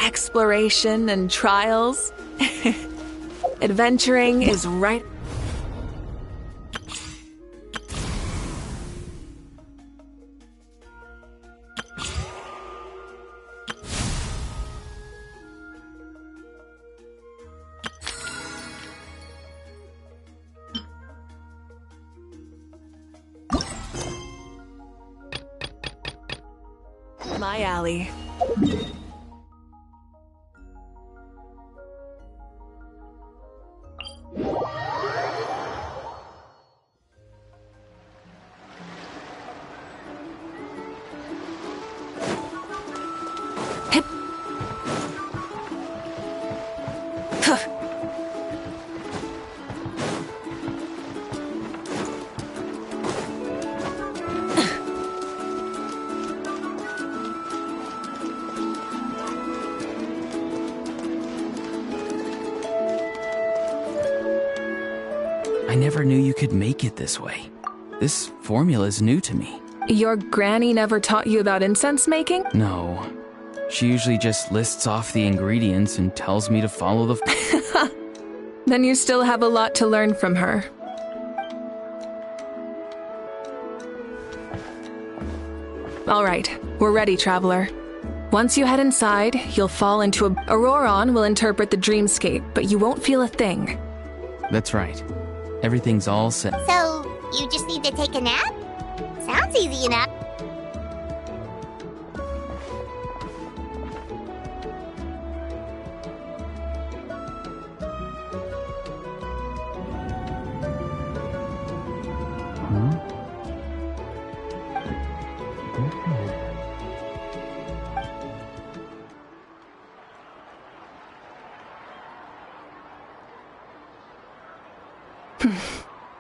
exploration and trials. Adventuring is right. My alley. I never knew you could make it this way. This formula's new to me. Your granny never taught you about incense making? No. She usually just lists off the ingredients and tells me to follow the... Then you still have a lot to learn from her. All right, we're ready, traveler. Once you head inside, you'll fall into a... Auroron will interpret the dreamscape, but you won't feel a thing. That's right. Everything's all set. So, you just need to take a nap? Sounds easy enough.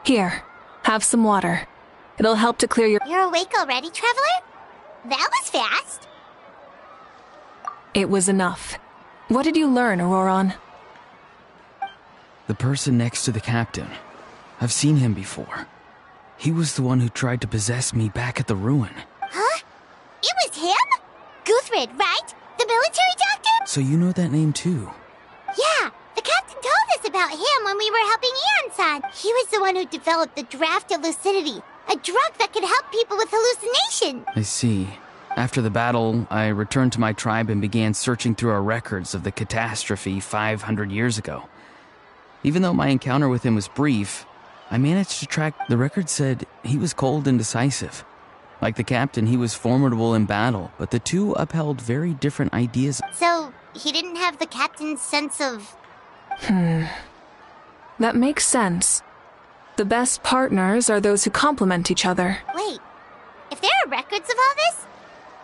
Here, have some water. It'll help to clear your... You're awake already, traveler? That was fast. It was enough. What did you learn, Auroron? The person next to the captain. I've seen him before. He was the one who tried to possess me back at the ruin. Huh? It was him? Guthrid, right? The military doctor? So you know that name too? Yeah, the captain told us about him when we were helping Eon-san. He was the one who developed the draft of lucidity, a drug that could help people with hallucination. I see. After the battle, I returned to my tribe and began searching through our records of the catastrophe 500 years ago. Even though my encounter with him was brief, I managed to track... The record said he was cold and decisive. Like the captain, he was formidable in battle, but the two upheld very different ideas. So, he didn't have the captain's sense of... That makes sense. The best partners are those who complement each other. Wait, if there are records of all this,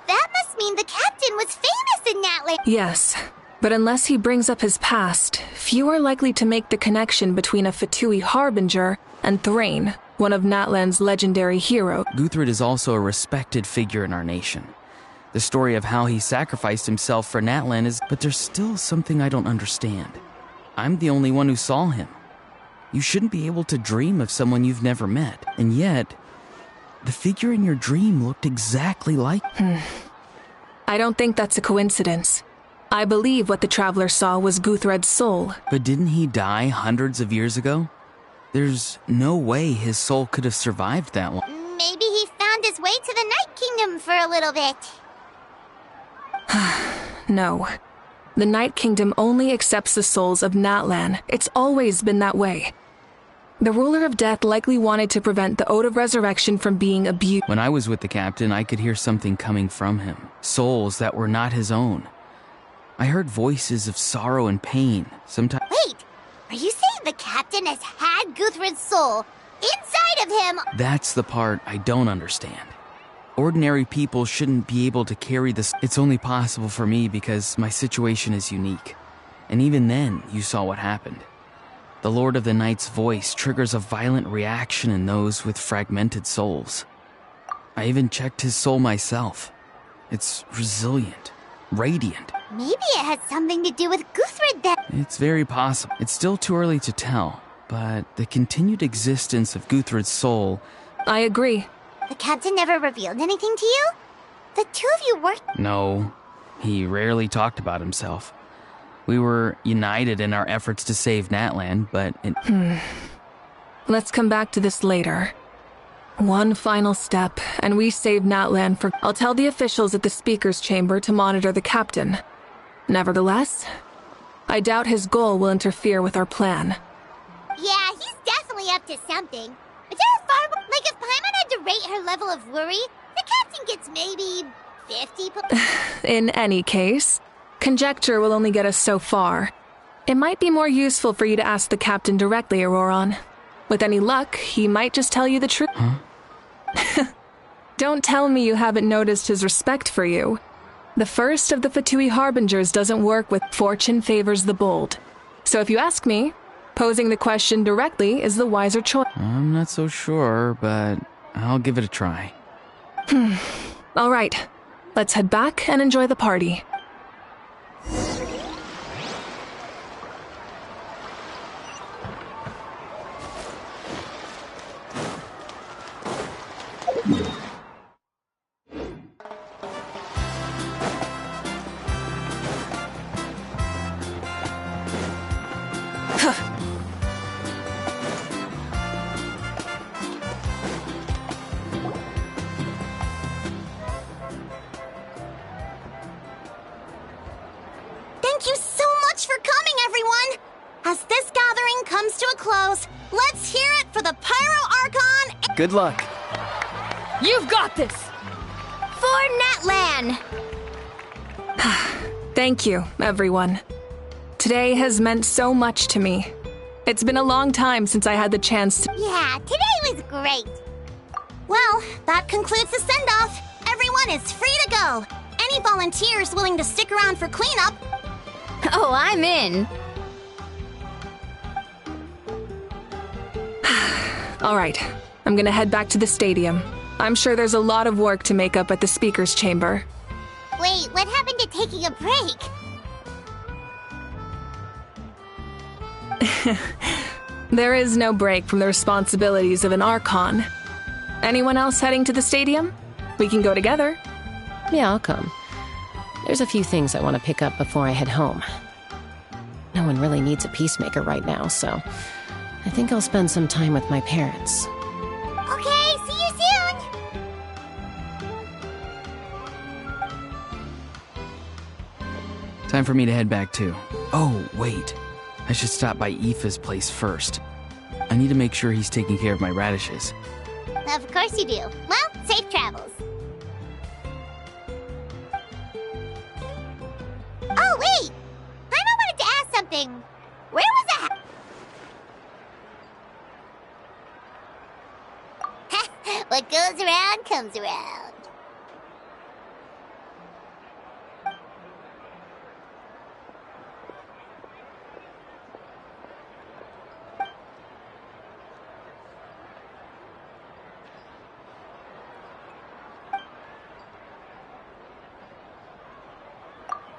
that must mean the captain was famous in Natlan. Yes, but unless he brings up his past, few are likely to make the connection between a Fatui harbinger and Thrain, one of Natlan's legendary heroes. Guthrid is also a respected figure in our nation. The story of how he sacrificed himself for Natlan is... But there's still something I don't understand. I'm the only one who saw him. You shouldn't be able to dream of someone you've never met. And yet, the figure in your dream looked exactly like... I don't think that's a coincidence. I believe what the traveler saw was Guthred's soul. But didn't he die hundreds of years ago? There's no way his soul could have survived that long. Maybe he found his way to the Night Kingdom for a little bit. No. The Night Kingdom only accepts the souls of Natlan. It's always been that way. The ruler of death likely wanted to prevent the Ode of Resurrection from being abused. When I was with the captain, I could hear something coming from him. Souls that were not his own. I heard voices of sorrow and pain. Sometimes... Wait, are you saying the captain has had Guthrid's soul inside of him? That's the part I don't understand. Ordinary people shouldn't be able to carry this. It's only possible for me because my situation is unique. And even then, you saw what happened. The Lord of the Night's voice triggers a violent reaction in those with fragmented souls. I even checked his soul myself. It's resilient, radiant. Maybe it has something to do with Guthrid then. It's very possible. It's still too early to tell, but the continued existence of Guthrid's soul... I agree. The captain never revealed anything to you? The two of you worked... No. He rarely talked about himself. We were united in our efforts to save Natlan, but Let's come back to this later. One final step, and we save Natlan for... I'll tell the officials at the speaker's chamber to monitor the captain. Nevertheless, I doubt his goal will interfere with our plan. Yeah, he's definitely up to something. But there's far more... Like, if Paimon had to rate her level of worry, the captain gets maybe 50... In any case, conjecture will only get us so far. It might be more useful for you to ask the captain directly, Auroron. With any luck, he might just tell you the truth. Huh? Don't tell me you haven't noticed his respect for you. The first of the Fatui Harbingers doesn't work with fortune favors the bold. So if you ask me, posing the question directly is the wiser choice. I'm not so sure, but I'll give it a try. All right, let's head back and enjoy the party. Thank you so much for coming, everyone! As this gathering comes to a close, let's hear it for the Pyro Archon Good luck. You've got this! for Natlan! Thank you, everyone. Today has meant so much to me. It's been a long time since I had the chance to... Yeah, today was great. Well, that concludes the send-off. Everyone is free to go. Any volunteers willing to stick around for cleanup? Oh, I'm in. All right, I'm gonna head back to the stadium. I'm sure there's a lot of work to make up at the speaker's chamber. Wait, what happened to taking a break? There is no break from the responsibilities of an Archon. Anyone else heading to the stadium? We can go together. Yeah, I'll come. There's a few things I want to pick up before I head home. No one really needs a peacemaker right now, so I think I'll spend some time with my parents. Okay, see you soon! Time for me to head back too. Oh, wait. I should stop by Aoife's place first. I need to make sure he's taking care of my radishes. Of course you do. Well, safe travels. Oh, wait! I wanted to ask something. Where was that? What goes around comes around.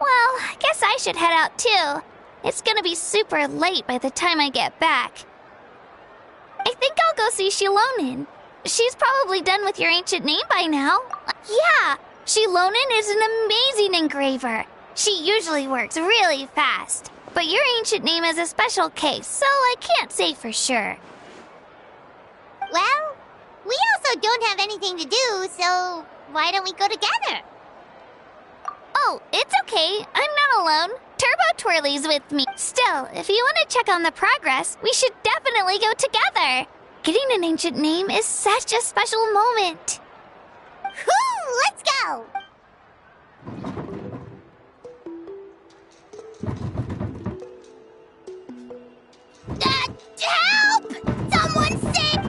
Well, I guess I should head out too. It's gonna be super late by the time I get back. I think I'll go see Shilonin. She's probably done with your ancient name by now. Yeah, Shilonin is an amazing engraver. She usually works really fast. But your ancient name is a special case, so I can't say for sure. Well, we also don't have anything to do, so why don't we go together? Oh, it's okay. I'm not alone. Turbo Twirly's with me. Still, if you want to check on the progress, we should definitely go together. Getting an ancient name is such a special moment. Whoo, let's go! Help! Someone's sick!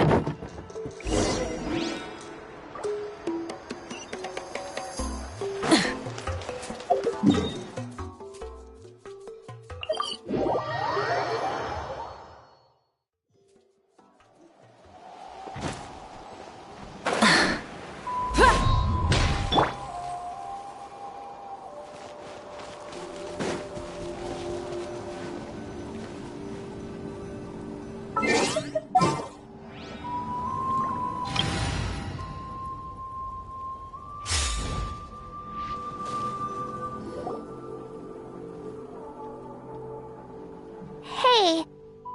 Hey,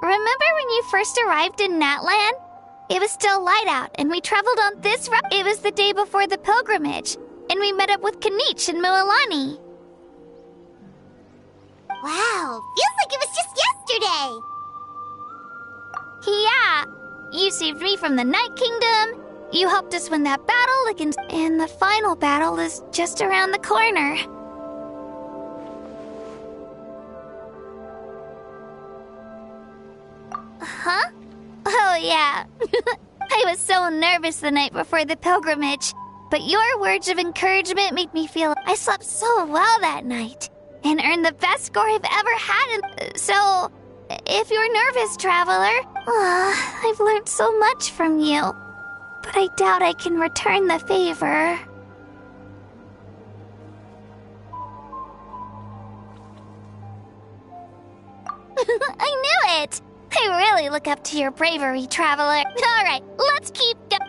remember when you first arrived in Natlan? It was still light out, and we traveled on this route. It was the day before the pilgrimage, and we met up with Kanich and Moalani. Wow, feels like it was just yesterday. Yeah, you saved me from the Night Kingdom. You helped us win that battle against... And the final battle is just around the corner. Huh? Oh, yeah. I was so nervous the night before the pilgrimage. But your words of encouragement made me feel I slept so well that night. And earned the best score I've ever had. So, if you're nervous, traveler, I've learned so much from you. But I doubt I can return the favor. I knew it! I really look up to your bravery, traveler. Alright, let's keep going.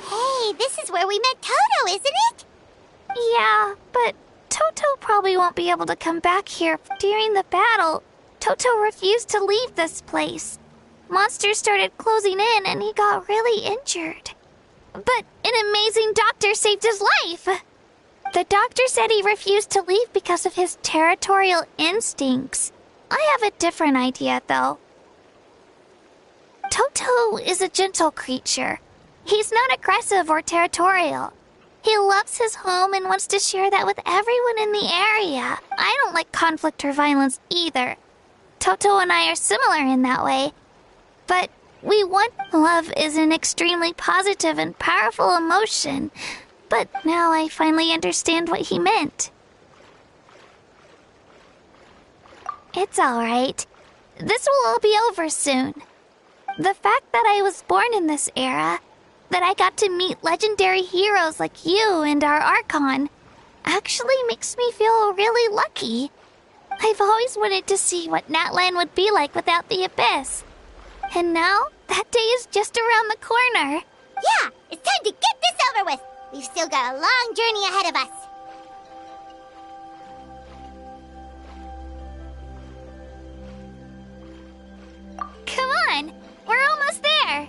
Hey, this is where we met Toto, isn't it? Yeah, but Toto probably won't be able to come back here. During the battle, Toto refused to leave this place. Monsters started closing in and he got really injured. But an amazing doctor saved his life. The doctor said he refused to leave because of his territorial instincts. I have a different idea, though. Toto is a gentle creature. He's not aggressive or territorial. He loves his home and wants to share that with everyone in the area. I don't like conflict or violence either. Toto and I are similar in that way. But we want love is an extremely positive and powerful emotion. But now I finally understand what he meant. It's all right. This will all be over soon. The fact that I was born in this era, that I got to meet legendary heroes like you and our Archon, actually makes me feel really lucky. I've always wanted to see what Natlan would be like without the Abyss. And now, that day is just around the corner. Yeah, it's time to get this over with. We've still got a long journey ahead of us. Come on, we're almost there.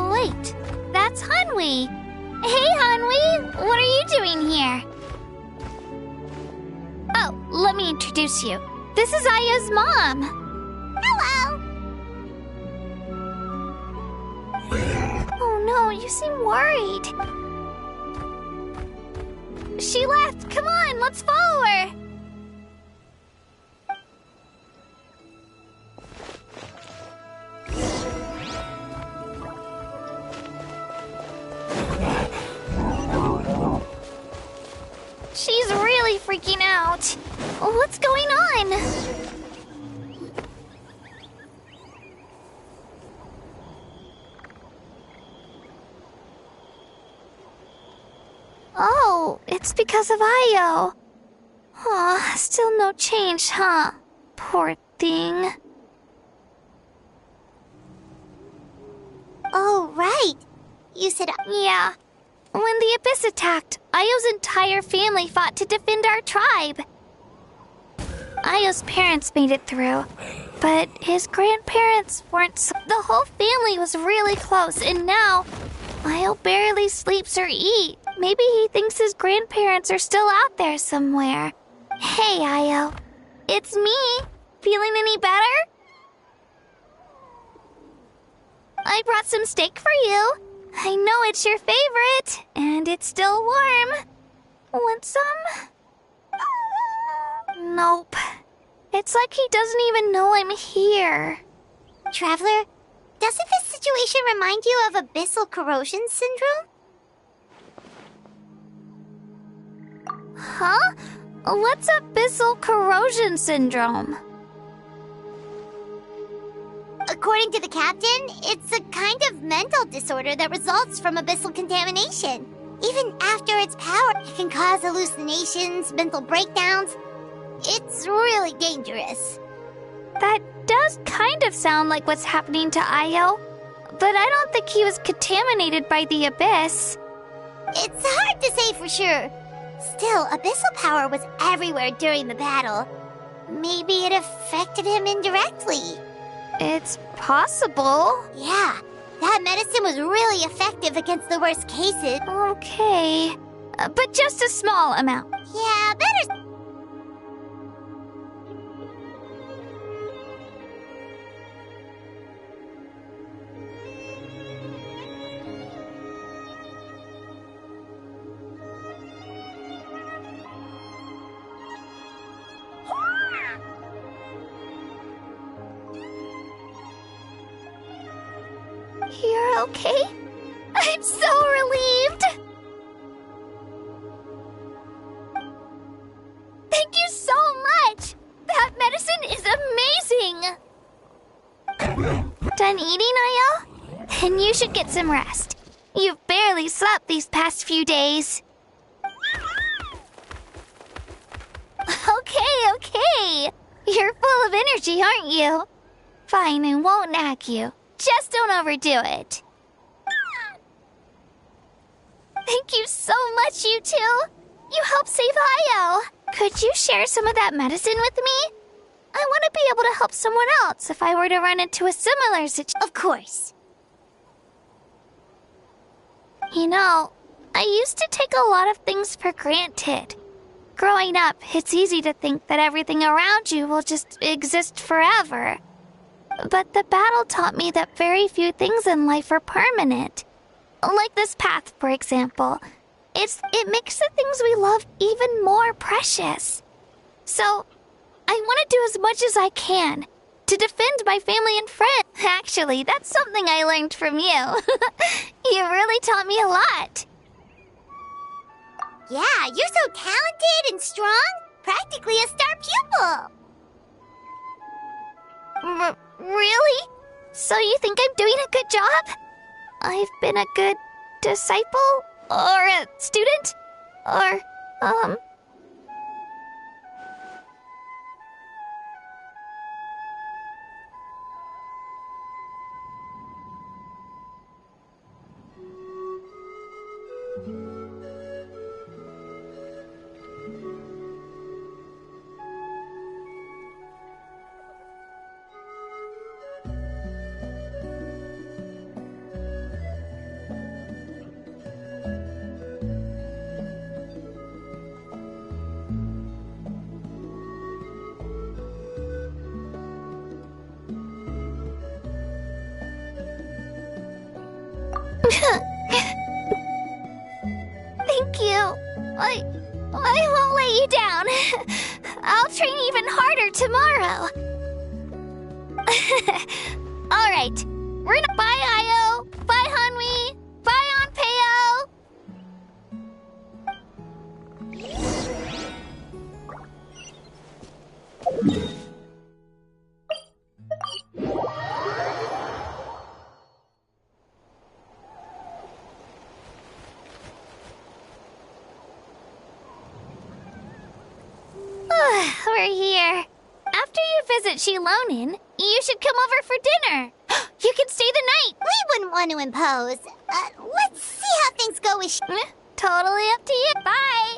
Wait, that's Hanwi. Hey, Hanwi, what are you doing here? Oh, let me introduce you. This is Aya's mom. Hello. Oh no, you seem worried. She left. Come on, let's follow her. She's really freaking out. What's going on? Oh, it's because of Io. Aw, still no change, huh? Poor thing. Oh, right. You said... Yeah. When the Abyss attacked, Io's entire family fought to defend our tribe. Io's parents made it through, but his grandparents weren't the whole family was really close, and now Io barely sleeps or eats. Maybe he thinks his grandparents are still out there somewhere. Hey, Io. It's me. Feeling any better? I I brought some steak for you. I know it's your favorite, and it's still warm. Want some? Nope. It's like he doesn't even know I'm here. Traveler, doesn't this situation remind you of abyssal corrosion syndrome? Huh? What's abyssal corrosion syndrome? According to the captain, it's a kind of mental disorder that results from abyssal contamination. Even after its power, it can cause hallucinations, mental breakdowns. It's really dangerous. That does kind of sound like what's happening to Io, but I don't think he was contaminated by the abyss. It's hard to say for sure. Still, abyssal power was everywhere during the battle. Maybe it affected him indirectly. It's possible. Yeah, that medicine was really effective against the worst cases. Okay, but just a small amount. Yeah, better. You're okay? I'm so relieved! Thank you so much! That medicine is amazing! Done eating, Io? Then you should get some rest. You've barely slept these past few days. Okay. You're full of energy, aren't you? Fine, I won't nag you. Just don't overdo it. Thank you so much, you two. You helped save Io. Could you share some of that medicine with me? I want to be able to help someone else if I were to run into a similar situation. Of course. You know, I used to take a lot of things for granted. Growing up, it's easy to think that everything around you will just exist forever. But the battle taught me that very few things in life are permanent. Like this path, for example. It makes the things we love even more precious. So, I want to do as much as I can to defend my family and friends. Actually, that's something I learned from you. You really taught me a lot. Yeah, you're so talented and strong. Practically a star pupil. Really? So you think I'm doing a good job? I've been a good disciple? Or a student? Or, Thank you. I won't let you down. I'll train even harder tomorrow. All right. We're gonna bye, Io. Bye, Hanwi. Bye, Onpeo. We're here. After you visit Shilonin, you should come over for dinner. You can stay the night. We wouldn't want to impose. Let's see how things go with Totally up to you. Bye.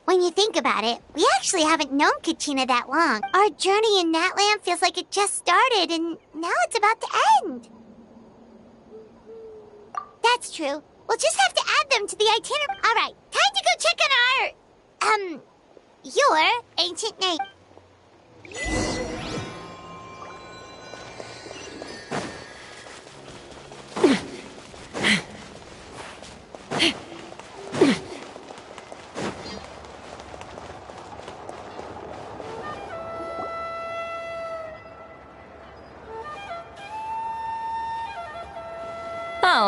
When you think about it, we actually haven't known Kachina that long. Our journey in Natlan feels like it just started, and now it's about to end. That's true. We'll just have to add them to the itinerary. All right, time to go check on your ancient name.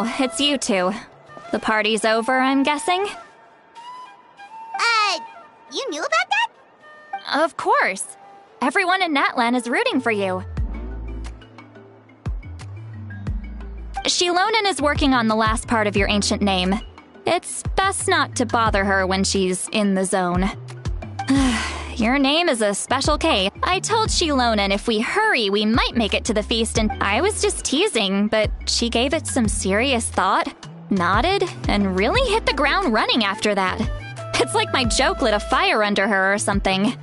Oh, it's you two. The party's over, I'm guessing? You knew about that? Of course. Everyone in Natlan is rooting for you. Shilonen is working on the last part of your ancient name. It's best not to bother her when she's in the zone. Your name is a special K. I told Shilonen if we hurry, we might make it to the feast, and I was just teasing, but she gave it some serious thought, nodded, and really hit the ground running after that. It's like my joke lit a fire under her or something.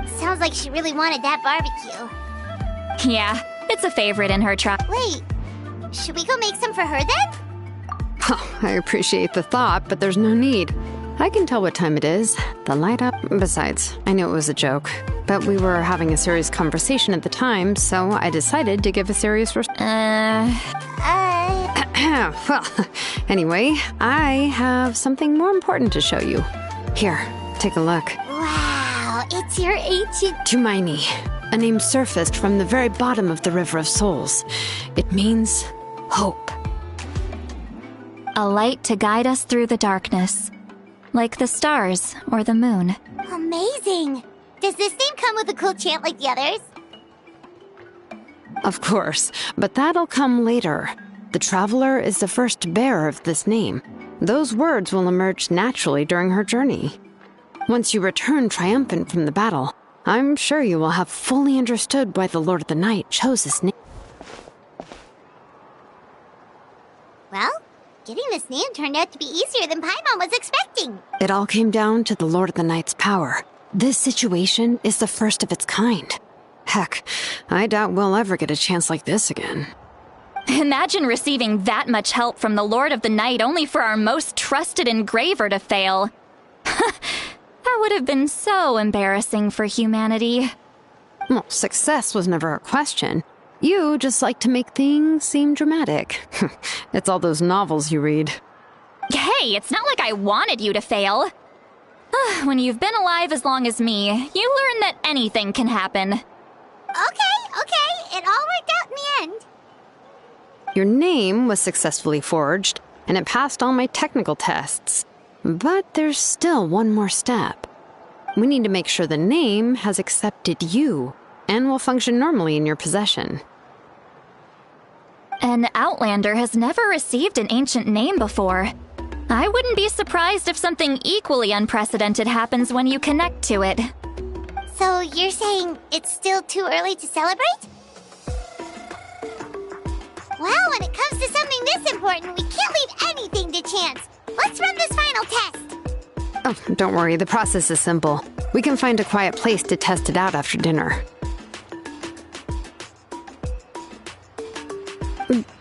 Sounds like she really wanted that barbecue. Yeah, it's a favorite in her tribe. Wait, should we go make some for her then? Oh, I appreciate the thought, but there's no need. I can tell what time it is. The light up. Besides, I knew it was a joke. But we were having a serious conversation at the time, so I decided to give a serious well, anyway, I have something more important to show you. Here, take a look. Wow, it's your ancient... Tumaini, a name surfaced from the very bottom of the River of Souls. It means hope. A light to guide us through the darkness. Like the stars or the moon. Amazing! Does this name come with a cool chant like the others? Of course, but that'll come later. The Traveler is the first bearer of this name. Those words will emerge naturally during her journey. Once you return triumphant from the battle, I'm sure you will have fully understood why the Lord of the Night chose this name. Well, getting this name turned out to be easier than Paimon was expecting. It all came down to the Lord of the Night's power. This situation is the first of its kind. Heck, I doubt we'll ever get a chance like this again. Imagine receiving that much help from the Lord of the Night only for our most trusted engraver to fail. That would have been so embarrassing for humanity. Well, success was never a question. You just like to make things seem dramatic. It's all those novels you read. Hey, it's not like I wanted you to fail. When you've been alive as long as me, you learn that anything can happen. Okay, it all worked out in the end. Your name was successfully forged, and it passed all my technical tests. But there's still one more step. We need to make sure the name has accepted you, and will function normally in your possession. An Outlander has never received an ancient name before. I wouldn't be surprised if something equally unprecedented happens when you connect to it. So you're saying it's still too early to celebrate? Well, when it comes to something this important, we can't leave anything to chance. Let's run this final test. Oh, don't worry, the process is simple. We can find a quiet place to test it out after dinner.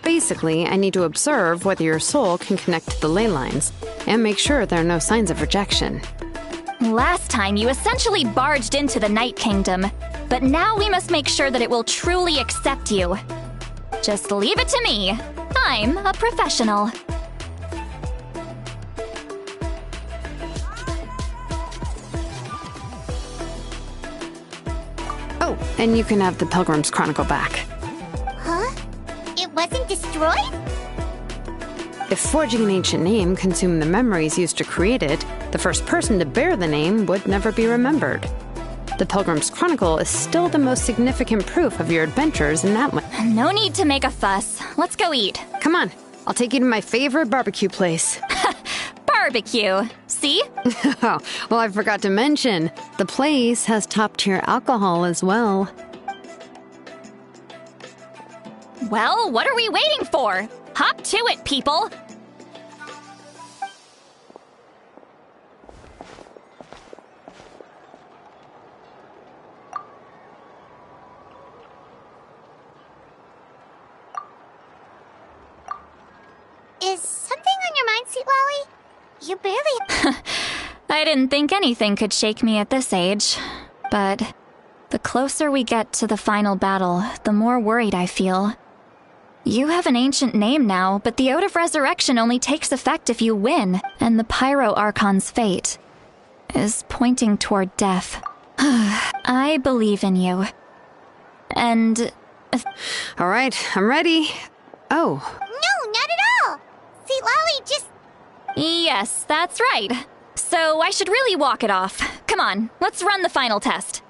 Basically, I need to observe whether your soul can connect to the ley lines, and make sure there are no signs of rejection. Last time, you essentially barged into the Night Kingdom, but now we must make sure that it will truly accept you. Just leave it to me. I'm a professional. Oh, and you can have the Pilgrim's Chronicle back. Huh? It wasn't destroyed? If forging an ancient name consumed the memories used to create it, the first person to bear the name would never be remembered. The Pilgrim's Chronicle is still the most significant proof of your adventures in Natlan. No need to make a fuss. Let's go eat. Come on, I'll take you to my favorite barbecue place. Barbecue. See? Oh, well, I forgot to mention, the place has top-tier alcohol as well. Well, what are we waiting for? Hop to it, people! Is something on your mind, Sweet Lolly? You barely... I didn't think anything could shake me at this age. But the closer we get to the final battle, the more worried I feel. You have an ancient name now, but the Ode of Resurrection only takes effect if you win, and the Pyro Archon's fate is pointing toward death. I believe in you. And... All right, I'm ready. Oh. No, not at all! Sweet Lolly just... Yes, that's right. So I should really walk it off. Come on, let's run the final test.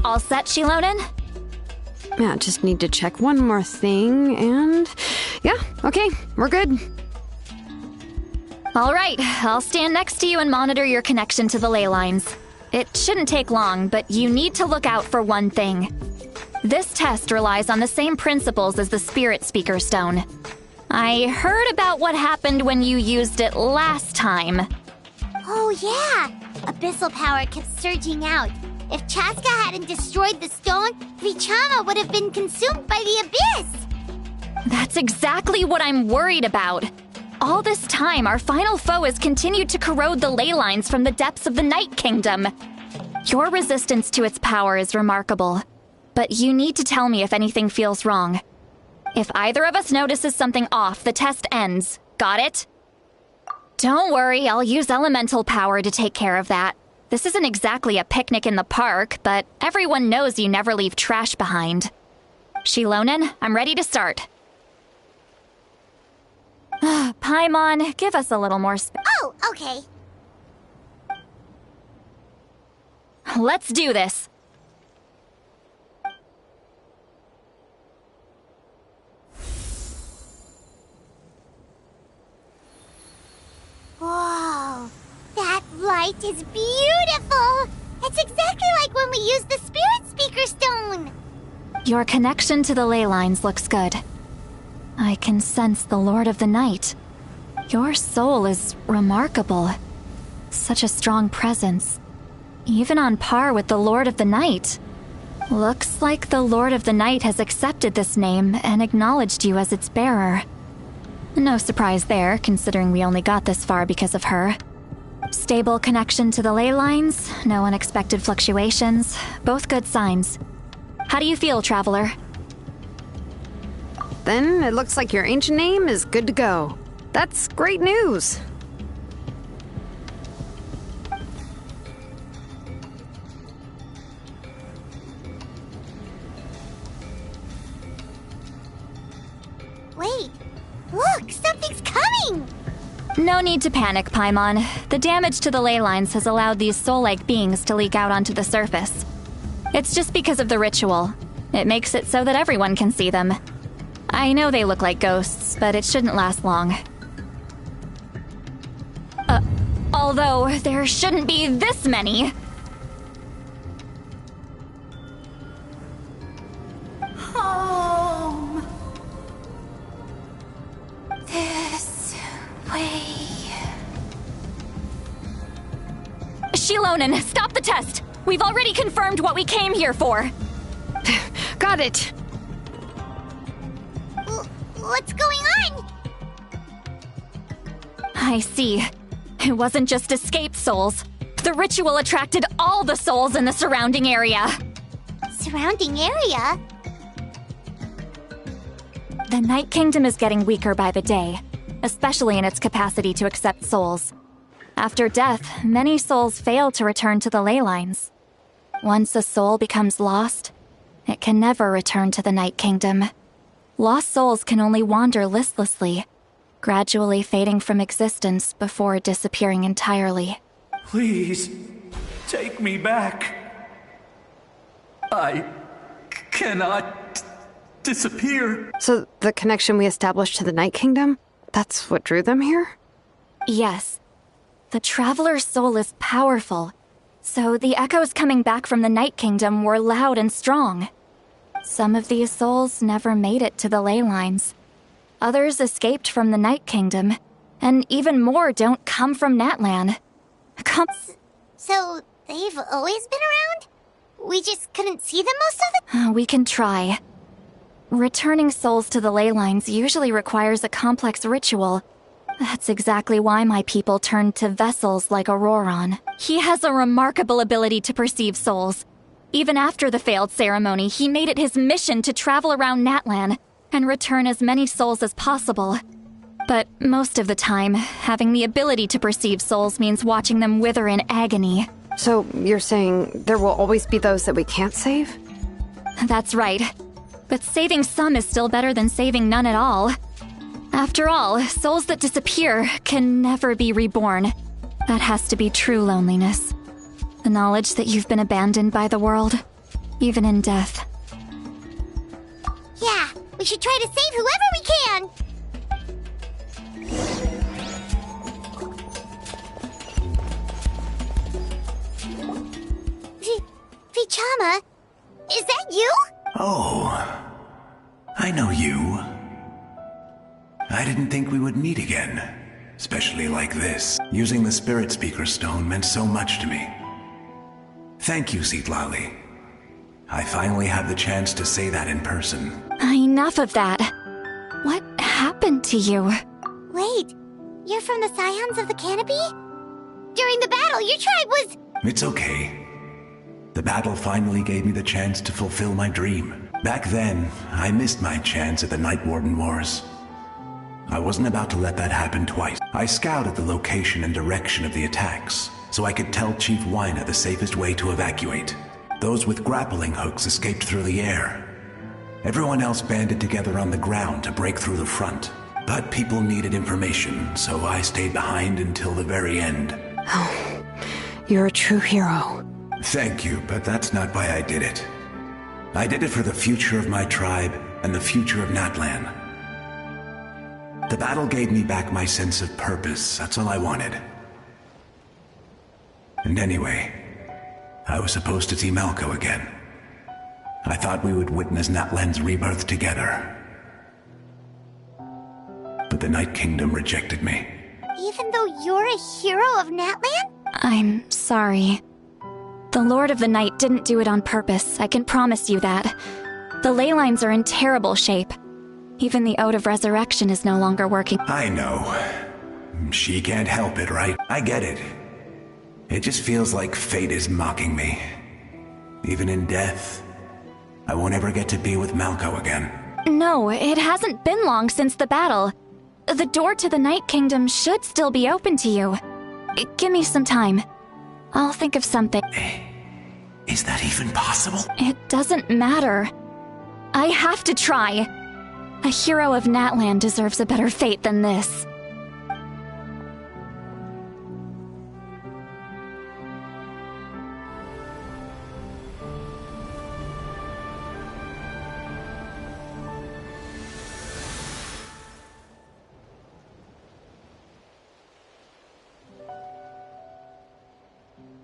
All set, Shilonen? Yeah, just need to check one more thing, and... Yeah, okay, we're good. All right, I'll stand next to you and monitor your connection to the ley lines. It shouldn't take long, but you need to look out for one thing. This test relies on the same principles as the Spirit Speaker Stone. I heard about what happened when you used it last time. Oh yeah! Abyssal power kept surging out. If Chaska hadn't destroyed the stone, Vichama would have been consumed by the abyss! That's exactly what I'm worried about. All this time, our final foe has continued to corrode the ley lines from the depths of the Night Kingdom. Your resistance to its power is remarkable, but you need to tell me if anything feels wrong. If either of us notices something off, the test ends. Got it? Don't worry, I'll use elemental power to take care of that. This isn't exactly a picnic in the park, but everyone knows you never leave trash behind. Shilonen, I'm ready to start. Paimon, give us a little more Oh, okay. Let's do this. Whoa, that light is beautiful! It's exactly like when we used the Spirit Speaker Stone! Your connection to the ley lines looks good. I can sense the Lord of the Night. Your soul is remarkable. Such a strong presence. Even on par with the Lord of the Night. Looks like the Lord of the Night has accepted this name and acknowledged you as its bearer. No surprise there, considering we only got this far because of her. Stable connection to the ley lines, no unexpected fluctuations, both good signs. How do you feel, Traveler? Then it looks like your ancient name is good to go. That's great news. Wait, look, something's coming! No need to panic, Paimon. The damage to the ley lines has allowed these soul-like beings to leak out onto the surface. It's just because of the ritual. It makes it so that everyone can see them. I know they look like ghosts, but it shouldn't last long. Although, there shouldn't be this many. Home. This way. Shilonen, stop the test! We've already confirmed what we came here for! Got it! What's going on? I see. It wasn't just escaped souls. The ritual attracted all the souls in the surrounding area. Surrounding area? The Night Kingdom is getting weaker by the day, especially in its capacity to accept souls. After death, many souls fail to return to the ley lines. Once a soul becomes lost, it can never return to the Night Kingdom. Lost souls can only wander listlessly, gradually fading from existence before disappearing entirely. Please, take me back. I cannot disappear. So the connection we established to the Night Kingdom, that's what drew them here? Yes. The Traveler's soul is powerful, so the echoes coming back from the Night Kingdom were loud and strong. Some of these souls never made it to the ley lines. Others escaped from the Night Kingdom, and even more don't come from Natlan. So they've always been around? We just couldn't see them most of the time? We can try. Returning souls to the ley lines usually requires a complex ritual. That's exactly why my people turned to vessels like Auroron. He has a remarkable ability to perceive souls. Even after the failed ceremony, he made it his mission to travel around Natlan and return as many souls as possible. But most of the time, having the ability to perceive souls means watching them wither in agony. So you're saying there will always be those that we can't save? That's right. But saving some is still better than saving none at all. After all, souls that disappear can never be reborn. That has to be true loneliness. The knowledge that you've been abandoned by the world, even in death. Yeah, we should try to save whoever we can! Vichama, is that you? Oh, I know you. I didn't think we would meet again, especially like this. Using the Spirit Speaker Stone meant so much to me. Thank you, Citlali. I finally have the chance to say that in person. Enough of that. What happened to you? Wait, you're from the Scions of the Canopy? During the battle, your tribe was... It's okay. The battle finally gave me the chance to fulfill my dream. Back then, I missed my chance at the Night Warden Wars. I wasn't about to let that happen twice. I scouted the location and direction of the attacks, so I could tell Chief Wyna the safest way to evacuate. Those with grappling hooks escaped through the air. Everyone else banded together on the ground to break through the front. But people needed information, so I stayed behind until the very end. Oh, you're a true hero. Thank you, but that's not why I did it. I did it for the future of my tribe and the future of Natlan. The battle gave me back my sense of purpose, that's all I wanted. And anyway, I was supposed to see Malco again. I thought we would witness Natlan's rebirth together. But the Night Kingdom rejected me. Even though you're a hero of Natlan? I'm sorry. The Lord of the Night didn't do it on purpose, I can promise you that. The ley lines are in terrible shape. Even the Ode of Resurrection is no longer working. I know. She can't help it, right? I get it. It just feels like fate is mocking me. Even in death, I won't ever get to be with Malco again. No, it hasn't been long since the battle. The door to the Night Kingdom should still be open to you. Give me some time. I'll think of something. Is that even possible? It doesn't matter. I have to try. A hero of Natlan deserves a better fate than this.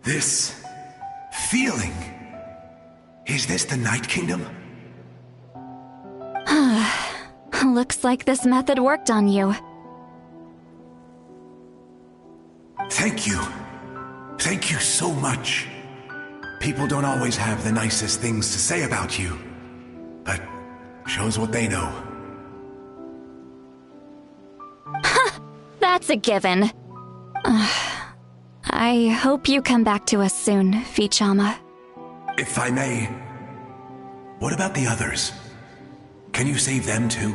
This feeling. Is this the Night Kingdom? Looks like this method worked on you. Thank you. Thank you so much. People don't always have the nicest things to say about you, but shows what they know. That's a given. I hope you come back to us soon, Vichama. If I may, what about the others? Can you save them too?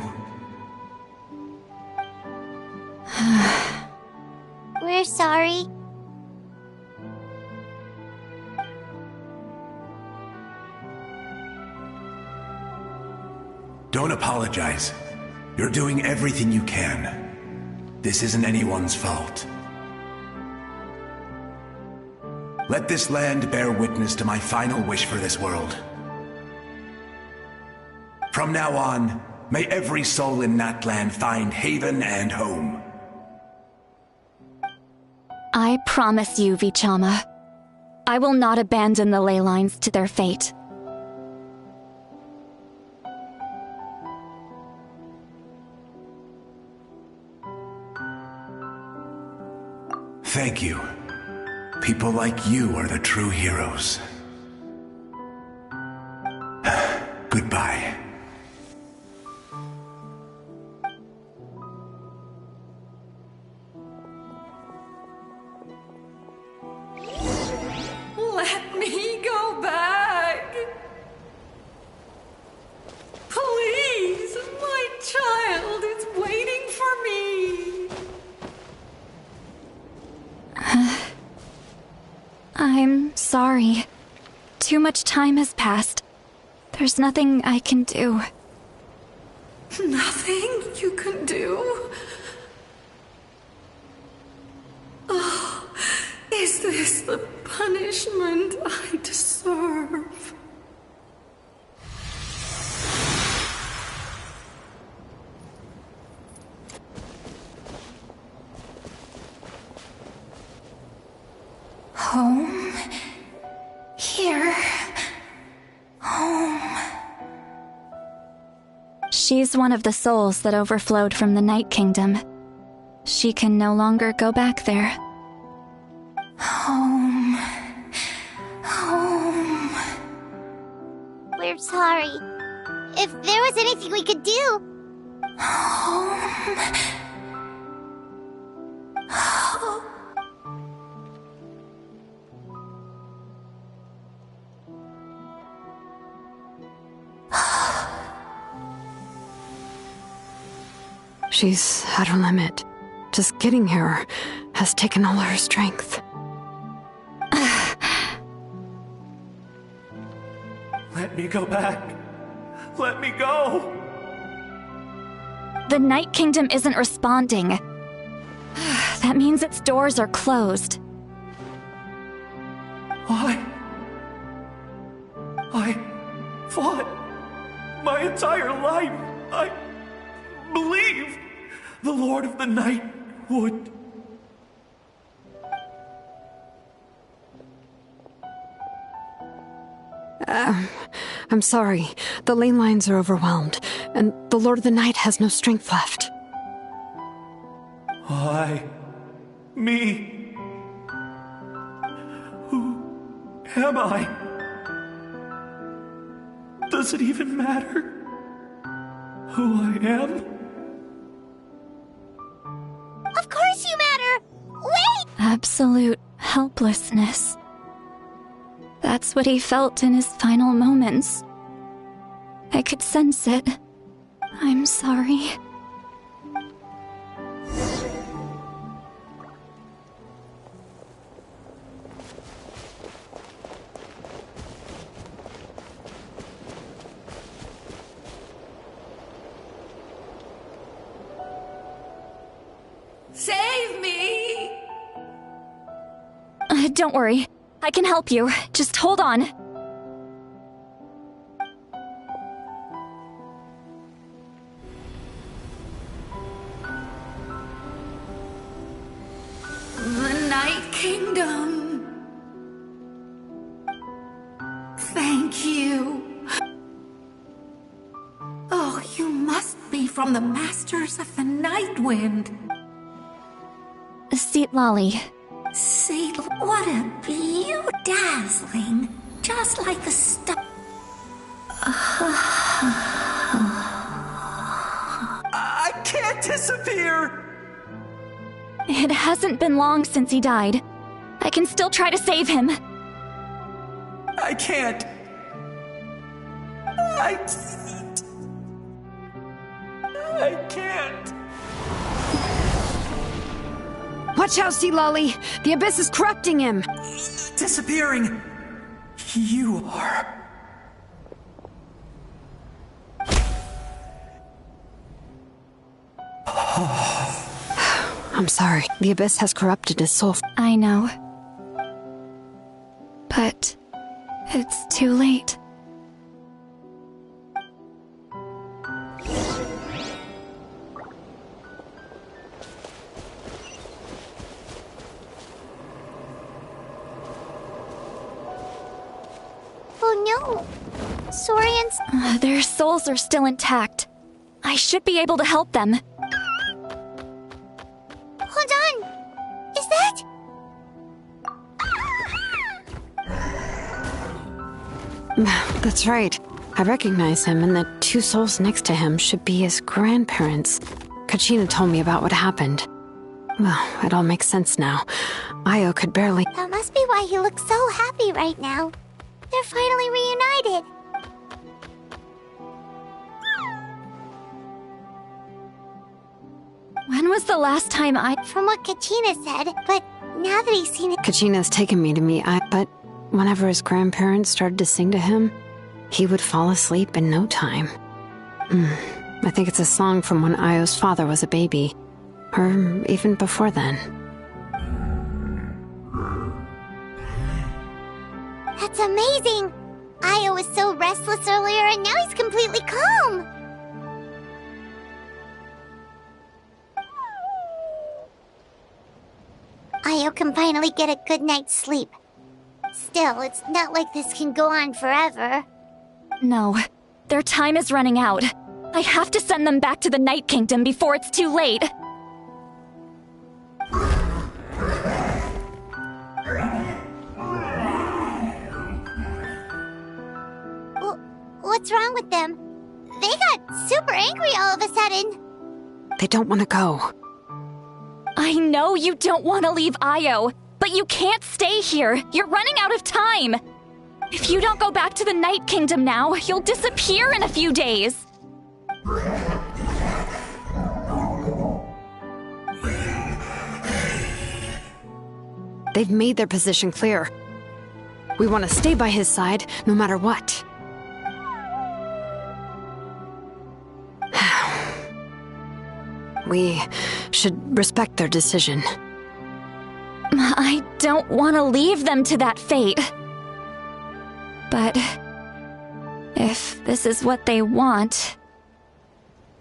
We're sorry. Don't apologize. You're doing everything you can. This isn't anyone's fault. Let this land bear witness to my final wish for this world. From now on, may every soul in Natlan find haven and home. I promise you, Vichama, I will not abandon the ley lines to their fate. Thank you. People like you are the true heroes. Goodbye. Let me go back. Please, my child is waiting for me. I'm sorry. Too much time has passed. There's nothing I can do. Nothing you can do? Oh, is this the punishment I deserve? Home? Here? Home? She's one of the souls that overflowed from the Night Kingdom. She can no longer go back there. Home. Home. We're sorry. If there was anything we could do... Home. Home. She's at her limit. Just getting here has taken all her strength. Let me go back. Let me go. The Night Kingdom isn't responding. That means its doors are closed. I fought my entire life. I believed the Lord of the Night would. I'm sorry. The ley lines are overwhelmed, and the Lord of the Night has no strength left. Me. Who am I? Does it even matter who I am? Of course you matter! Wait! Absolute helplessness. That's what he felt in his final moments. I could sense it. I'm sorry. Save me! Don't worry. I can help you. Just hold on. The Night Kingdom. Thank you. Oh, you must be from the Masters of the Night Wind. Seat Lolly. See, what a beauty. Dazzling. Just like the stuff. I can't disappear! It hasn't been long since he died. I can still try to save him. I can't. I can't. Watch out, Sea Lolly! The abyss is corrupting him! Disappearing. You are. I'm sorry. The Abyss has corrupted his soul. I know. But it's too late. Oh no! Saurians... Their souls are still intact. I should be able to help them. Hold on! Is that... That's right. I recognize him, and the two souls next to him should be his grandparents. Kachina told me about what happened. Well, it all makes sense now. Io could barely... That must be why he looks so happy right now. They're finally reunited. When was the last time From what Kachina said, but now that he's seen it... Kachina's taken me to meet but whenever his grandparents started to sing to him, he would fall asleep in no time. I think it's a song from when Io's father was a baby. Or even before then. That's amazing! Io was so restless earlier, and now he's completely calm! Io can finally get a good night's sleep. Still, it's not like this can go on forever. No, their time is running out. I have to send them back to the Night Kingdom before it's too late. What's wrong with them? They got super angry all of a sudden. They don't want to go. I know you don't want to leave Io, but you can't stay here. You're running out of time. If you don't go back to the Night Kingdom now, you'll disappear in a few days. They've made their position clear. We want to stay by his side, no matter what. We should respect their decision. I don't want to leave them to that fate. But if this is what they want,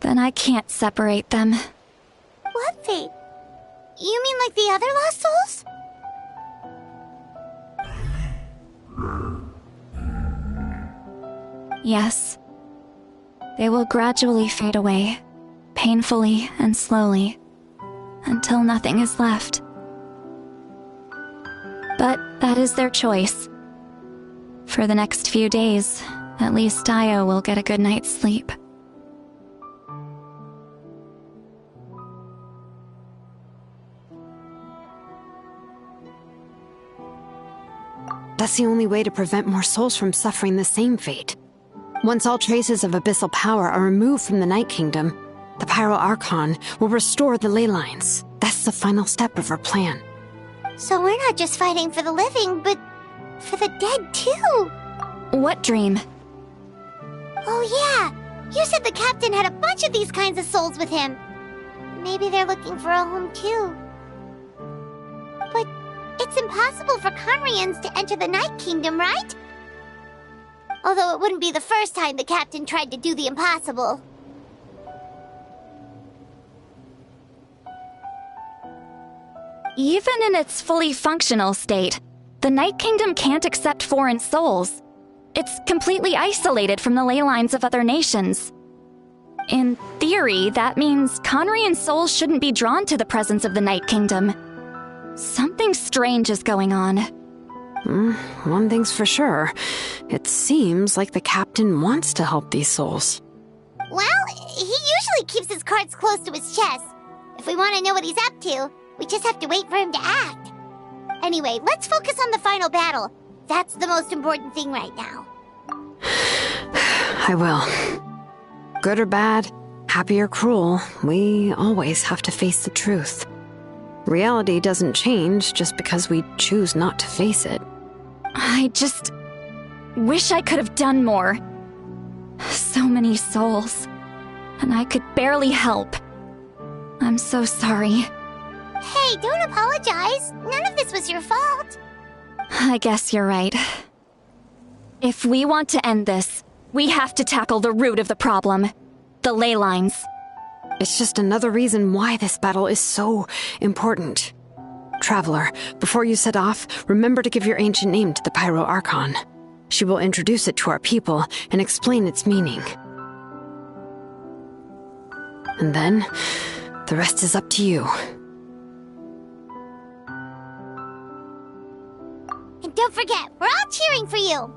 then I can't separate them. What fate? You mean like the other lost souls? Yes. They will gradually fade away, painfully and slowly, until nothing is left. But that is their choice. For the next few days, at least Io will get a good night's sleep. That's the only way to prevent more souls from suffering the same fate. Once all traces of abyssal power are removed from the Night Kingdom, the Pyro Archon will restore the ley lines. That's the final step of our plan. So we're not just fighting for the living, but for the dead too. What dream? Oh yeah, you said the captain had a bunch of these kinds of souls with him. Maybe they're looking for a home too. But it's impossible for Conrians to enter the Night Kingdom, right? Although it wouldn't be the first time the captain tried to do the impossible. Even in its fully functional state, the Night Kingdom can't accept foreign souls. It's completely isolated from the ley lines of other nations. In theory, that means Conrian souls shouldn't be drawn to the presence of the Night Kingdom. Something strange is going on. One thing's for sure. It seems like the captain wants to help these souls. Well, he usually keeps his cards close to his chest. If we want to know what he's up to, we just have to wait for him to act. Anyway, let's focus on the final battle. That's the most important thing right now. I will. Good or bad, happy or cruel, we always have to face the truth. Reality doesn't change just because we choose not to face it. I just wish I could have done more. So many souls, and I could barely help. I'm so sorry. Hey, don't apologize. None of this was your fault. I guess you're right. If we want to end this, we have to tackle the root of the problem. The ley lines. It's just another reason why this battle is so important. Traveler, before you set off, remember to give your ancient name to the Pyro Archon. She will introduce it to our people and explain its meaning. And then, the rest is up to you. And don't forget, we're all cheering for you.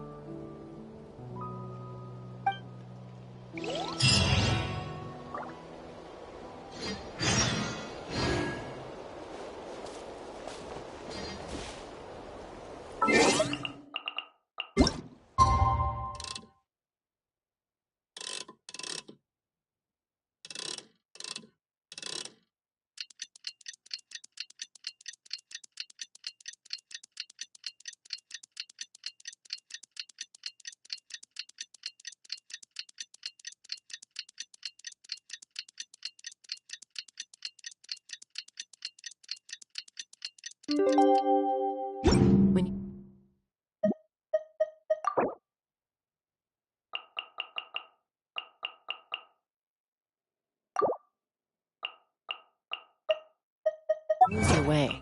Use your way.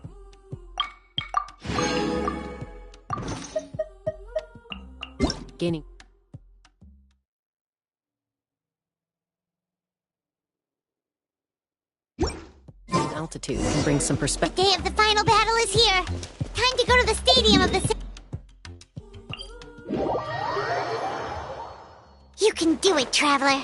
Gaining altitude can bring some The perspective. day of the final battle is here. Time to go to the stadium of the city. You can do it, Traveler.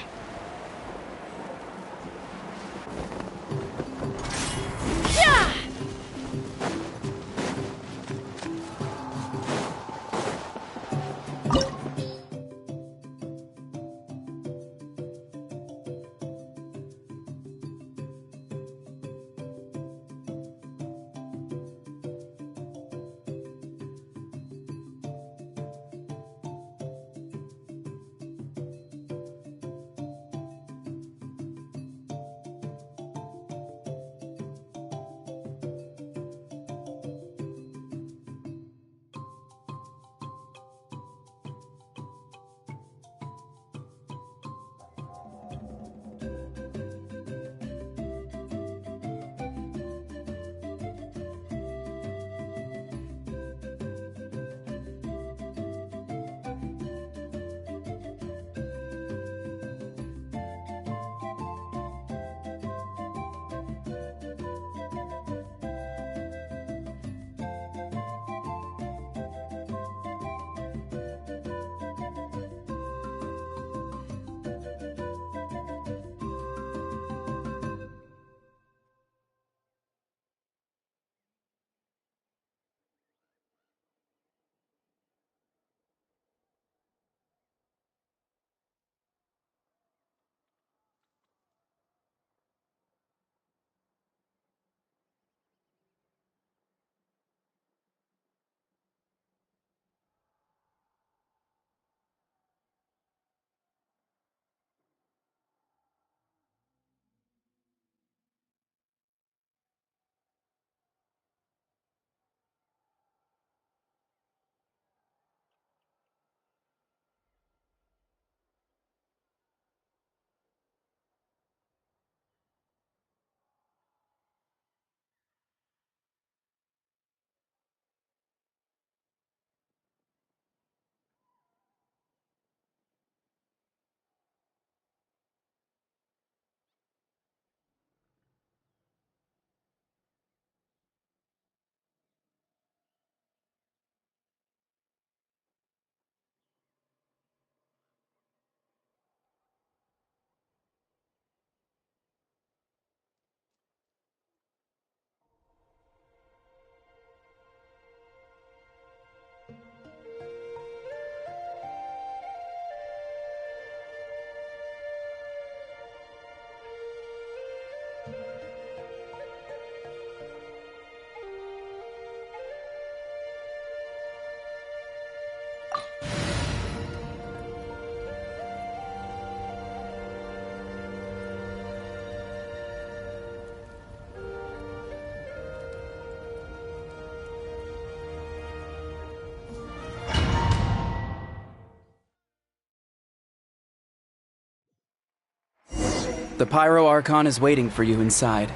The Pyro Archon is waiting for you inside.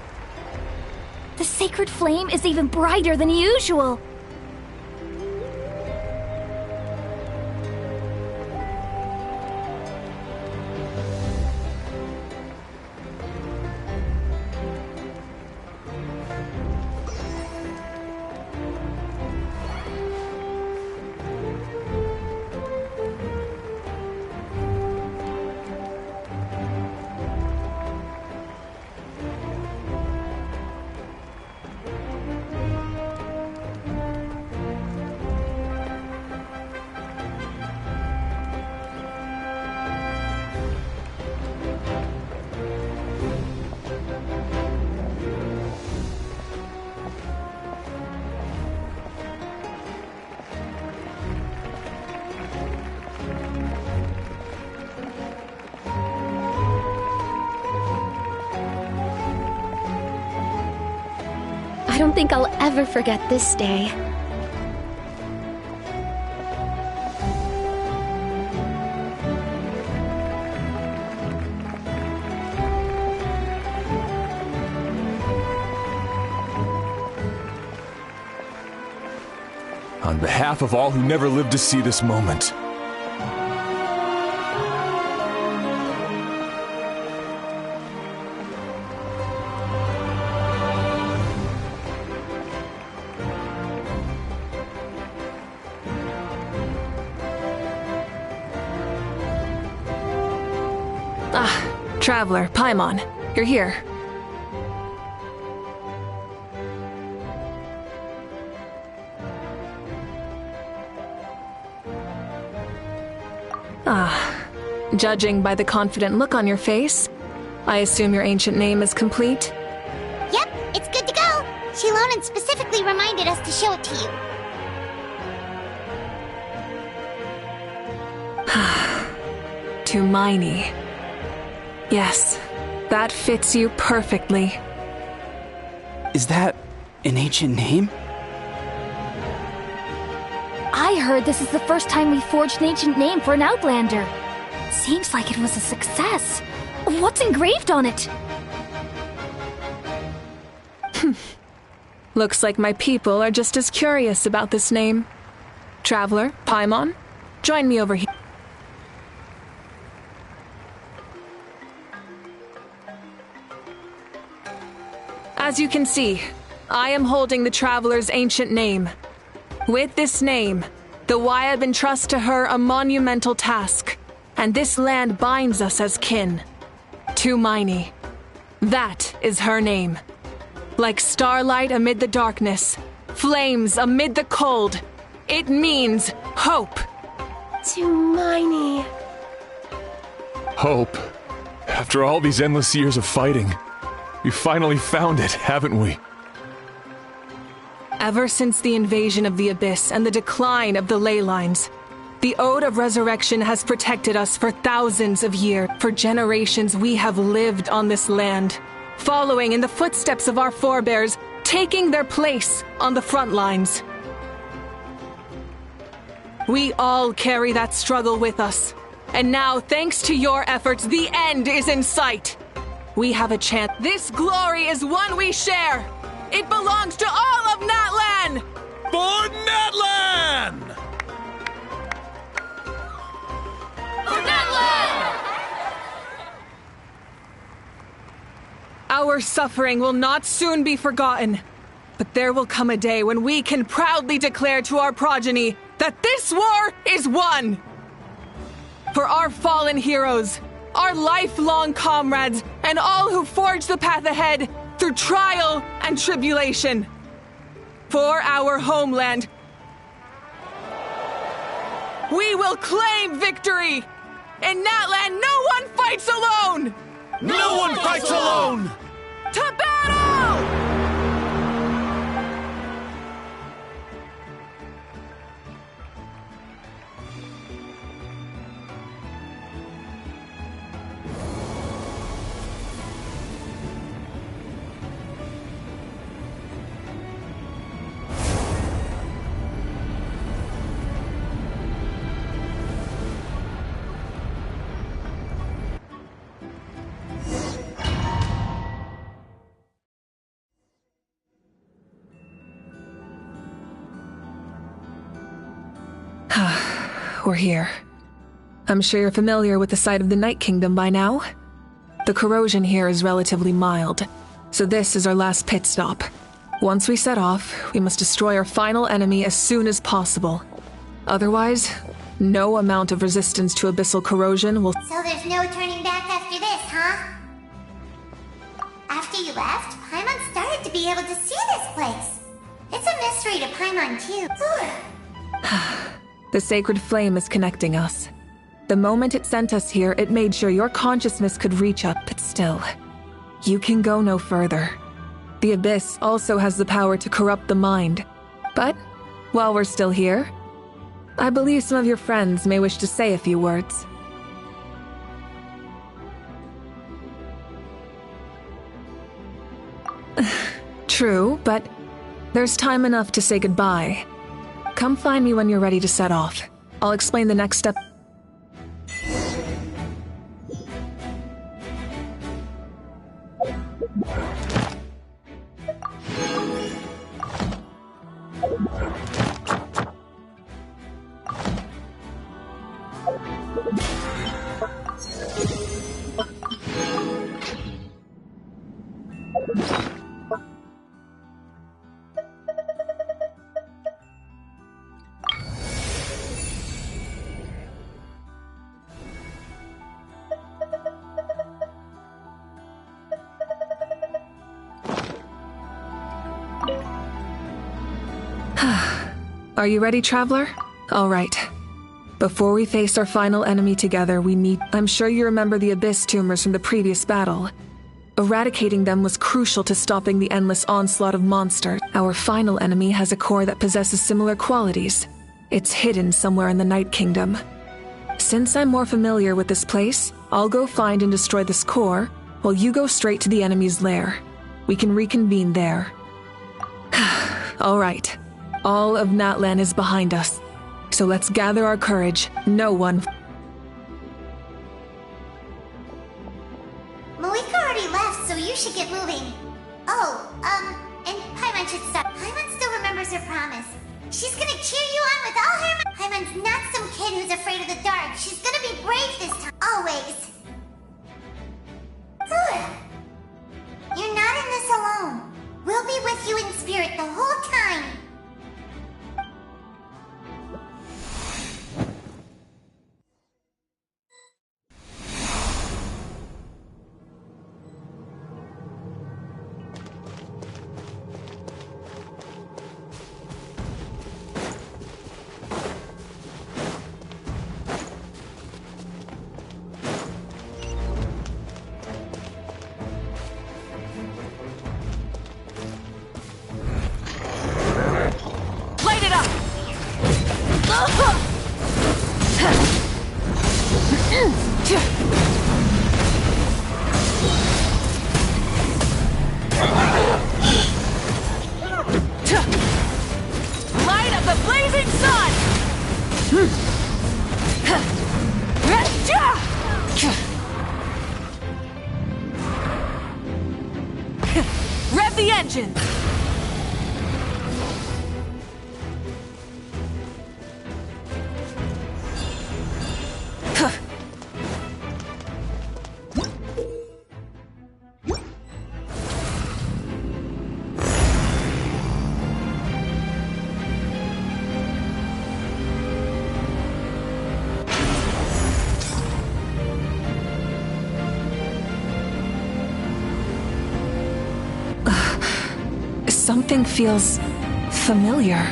The sacred flame is even brighter than usual. I don't think I'll ever forget this day. On behalf of all who never lived to see this moment, Traveler, Paimon, you're here. Judging by the confident look on your face, I assume your ancient name is complete? Yep, it's good to go. Shilonen specifically reminded us to show it to you. Tumaini. Yes, that fits you perfectly. Is that an ancient name? I heard this is the first time we forged an ancient name for an Outlander. Seems like it was a success. What's engraved on it? Looks like my people are just as curious about this name. Traveler, Paimon, join me over here. As you can see, I am holding the Traveler's ancient name. With this name, the Wyab entrust to her a monumental task, and this land binds us as kin. Tumaini. That is her name. Like starlight amid the darkness, flames amid the cold, it means hope. Tumaini. hope. After all these endless years of fighting, we finally found it, haven't we? Ever since the invasion of the Abyss and the decline of the ley lines, the Ode of Resurrection has protected us for thousands of years. For generations we have lived on this land, following in the footsteps of our forebears, taking their place on the front lines. We all carry that struggle with us, and now, thanks to your efforts, the end is in sight. We have a chance. This glory is one we share. It belongs to all of Natlan! For Natlan! For Natlan! Our suffering will not soon be forgotten, but there will come a day when we can proudly declare to our progeny that this war is won! For our fallen heroes, our lifelong comrades, and all who forge the path ahead through trial and tribulation. For our homeland, we will claim victory! In Natlan, no one fights alone! No one fights alone! To battle! we're here. I'm sure you're familiar with the site of the Night Kingdom by now. The corrosion here is relatively mild, so this is our last pit stop. Once we set off, we must destroy our final enemy as soon as possible. Otherwise, no amount of resistance to abyssal corrosion will— So there's no turning back after this, huh? After you left, Paimon started to be able to see this place. It's a mystery to Paimon, too. The sacred flame is connecting us. The moment it sent us here, it made sure your consciousness could reach up, but still, you can go no further. The Abyss also has the power to corrupt the mind. But, while we're still here, I believe some of your friends may wish to say a few words. True, but there's time enough to say goodbye. Come find me when you're ready to set off. I'll explain the next step. Are you ready, Traveler? All right. Before we face our final enemy together, we need— I'm sure you remember the Abyss tumors from the previous battle. Eradicating them was crucial to stopping the endless onslaught of monsters. Our final enemy has a core that possesses similar qualities. It's hidden somewhere in the Night Kingdom. Since I'm more familiar with this place, I'll go find and destroy this core, while you go straight to the enemy's lair. We can reconvene there. All right. All of Natlan is behind us. So let's gather our courage. No one— Malika already left, so you should get moving. Oh, and Paimon should stop. Paimon still remembers her promise. She's gonna cheer you on with all her— Paimon's not some kid who's afraid of the dark. She's gonna be brave this time. Always. You're not in this alone. We'll be with you in spirit the whole time. Light of the blazing sun! Rev the engine! Something feels familiar.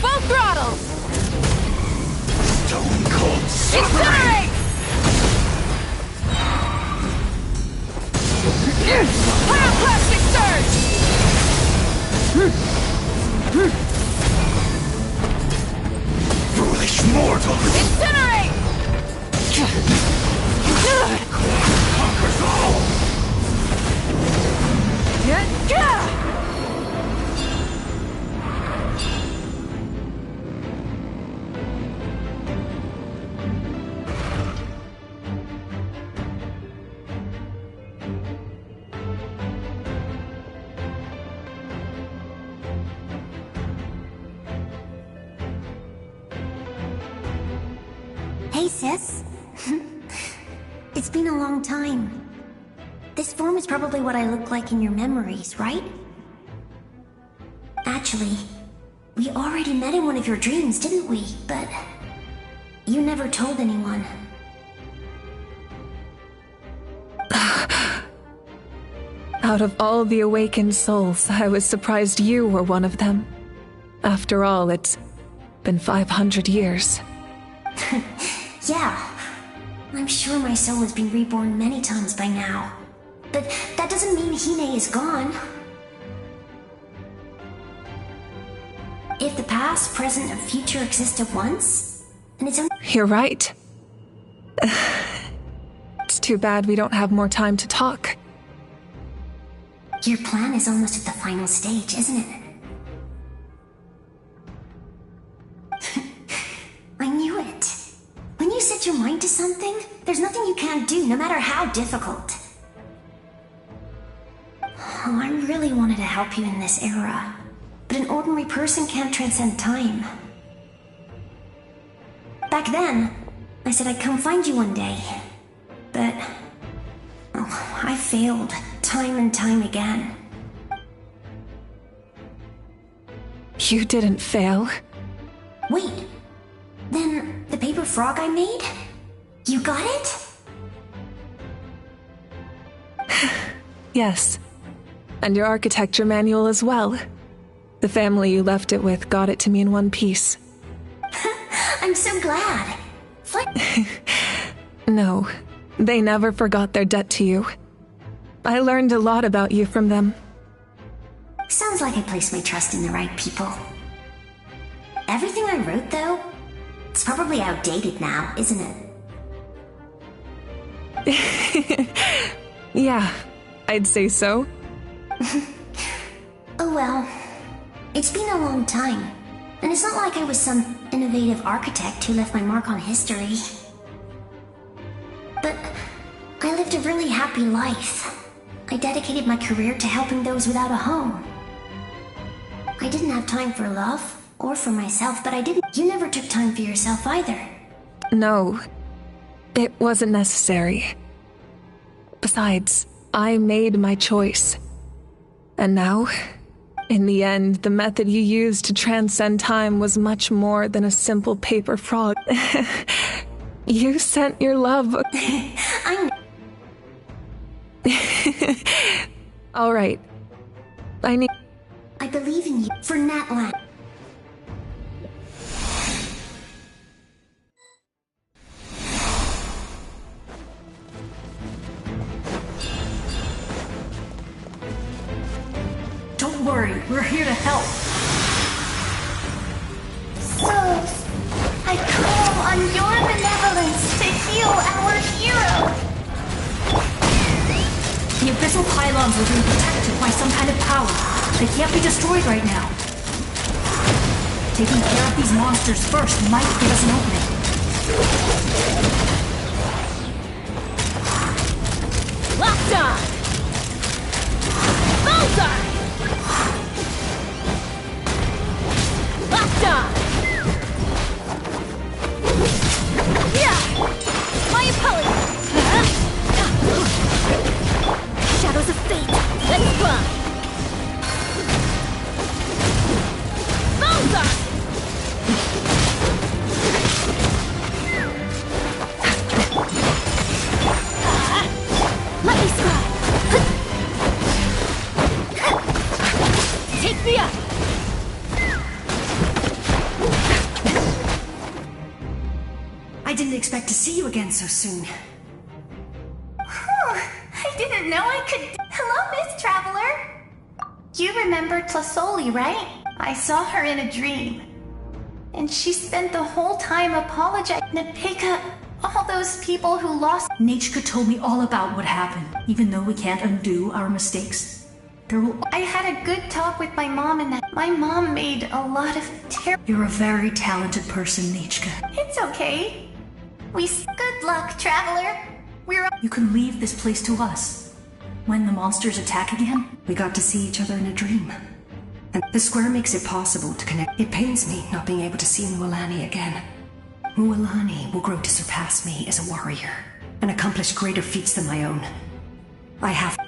Full throttle! Stone cold incinerate! Hey, sis. It's been a long time. This form is probably what I look like in your memories, right? Actually, we already met in one of your dreams, didn't we? But you never told anyone. Out of all the awakened souls, I was surprised you were one of them. After all, it's been 500 years. Yeah. I'm sure my soul has been reborn many times by now. But that doesn't mean Hine is gone. If the past, present, and future exist at once, and it's only— You're right. It's too bad we don't have more time to talk. Your plan is almost at the final stage, isn't it? I knew it. When you set your mind to something, there's nothing you can't do, no matter how difficult. Oh, I really wanted to help you in this era, but an ordinary person can't transcend time. Back then, I said I'd come find you one day, but I failed time and time again. You didn't fail. Wait, then the paper frog I made? You got it? Yes. And your architecture manual as well. The family you left it with got it to me in one piece. I'm so glad. No, they never forgot their debt to you. I learned a lot about you from them. Sounds like I placed my trust in the right people. Everything I wrote, though, it's probably outdated now, isn't it? Yeah, I'd say so. Oh well, it's been a long time, and it's not like I was some innovative architect who left my mark on history. But I lived a really happy life. I dedicated my career to helping those without a home. I didn't have time for love, or for myself, but I didn't— You never took time for yourself either. No, it wasn't necessary. Besides, I made my choice. And now, in the end, the method you used to transcend time was much more than a simple paper frog. You sent your love. All right. I believe in you for Natlan. Don't worry, we're here to help. So, I call on your benevolence to heal our hero. The abyssal pylons are being protected by some kind of power. They can't be destroyed right now. Taking care of these monsters first might give us an opening. Locked on! Bullseye! Locked on! Yeah! My apologies! Shadows of fate! Let's fly! Bullseye! Let me scry! Take me up! I didn't expect to see you again so soon. I didn't know I could— Hello, Miss Traveler! You remember Tlasoli, right? I saw her in a dream. And she spent the whole time apologizing to pick up all those people who lost— Nachka told me all about what happened, even though we can't undo our mistakes. I had a good talk with my mom, and my mom made a lot of You're a very talented person, Nachka. It's okay. Good luck, Traveler. You can leave this place to us. When the monsters attack again, we got to see each other in a dream. And the square makes it possible to connect. It pains me not being able to see Nwalani again. Mualani will grow to surpass me as a warrior and accomplish greater feats than my own. I have...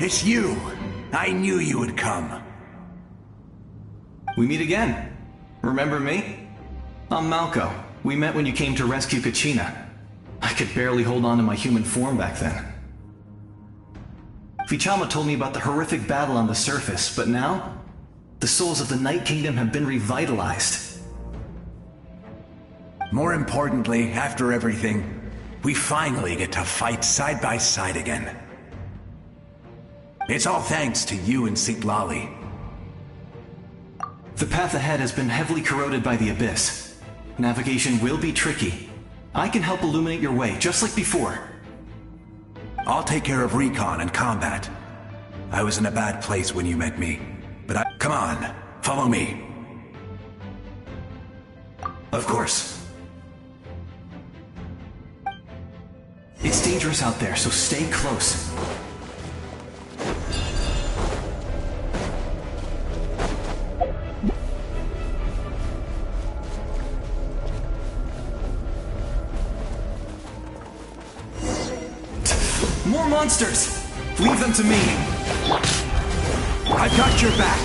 It's you! I knew you would come. We meet again. Remember me? I'm Malco. We met when you came to rescue Kachina. I could barely hold on to my human form back then. Vichama told me about the horrific battle on the surface, but now, the souls of the Night Kingdom have been revitalized. More importantly, after everything, we finally get to fight side by side again. It's all thanks to you and Sitlali. The path ahead has been heavily corroded by the Abyss. Navigation will be tricky. I can help illuminate your way, just like before. I'll take care of recon and combat. I was in a bad place when you met me, but come on, follow me. Of course. It's dangerous out there, so stay close. More monsters! Leave them to me! I've got your back!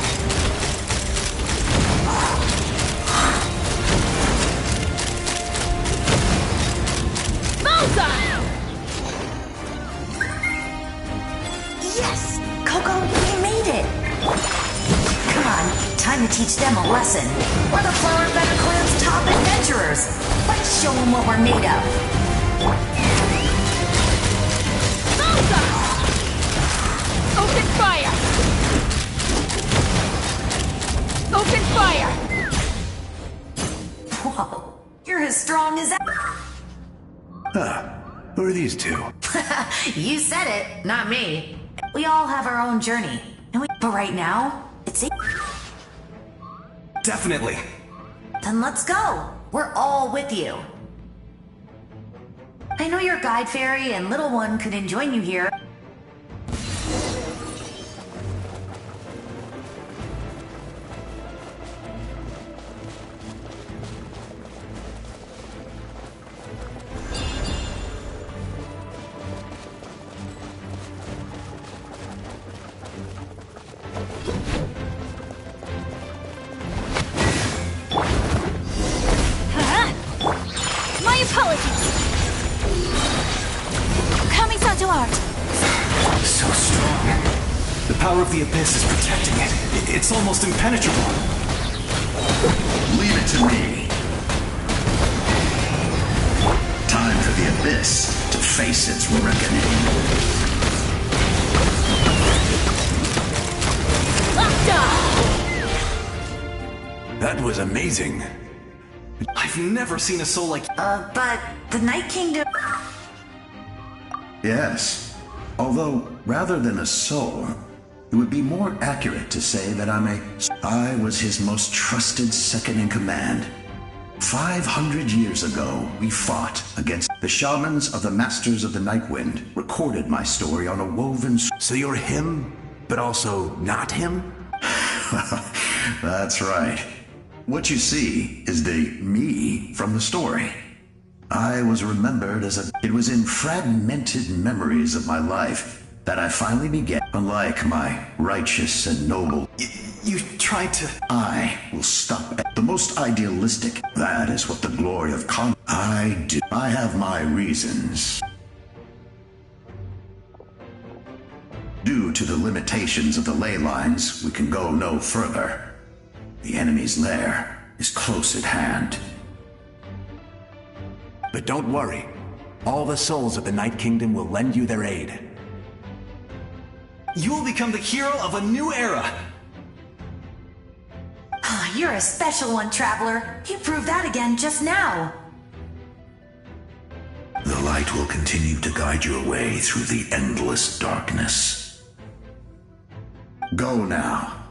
Bullseye! Yes! Coco, we made it! Come on, time to teach them a lesson. We're the Flower Feather Clan's top adventurers! Let's show them what we're made of! Open fire! Open fire! Whoa, you're as strong as ever. Who are these two? You said it, not me. We all have our own journey, but right now, it's a... Definitely. Then let's go. We're all with you. I know your guide fairy and little one couldn't join you here. So strong. The power of the Abyss is protecting it. It's almost impenetrable. Leave it to me. Time for the Abyss to face its reckoning. That was amazing. I've never seen a soul like... But the Night Kingdom... Yes. Although, rather than a soul, it would be more accurate to say that I was his most trusted second-in-command. 500 years ago, we fought against the shamans of the Masters of the Nightwind, recorded my story on a woven... So you're him, but also not him? That's right. What you see is the me from the story. I was remembered as a... It was in fragmented memories of my life that I finally began. Unlike my righteous and noble... You tried to... I will stop at the most idealistic. That is what the glory of I do. I have my reasons. Due to the limitations of the ley lines, we can go no further. The enemy's lair is close at hand. But don't worry. All the souls of the Night Kingdom will lend you their aid. You will become the hero of a new era! You're a special one, Traveler. You proved that again just now. The light will continue to guide your way through the endless darkness. Go now.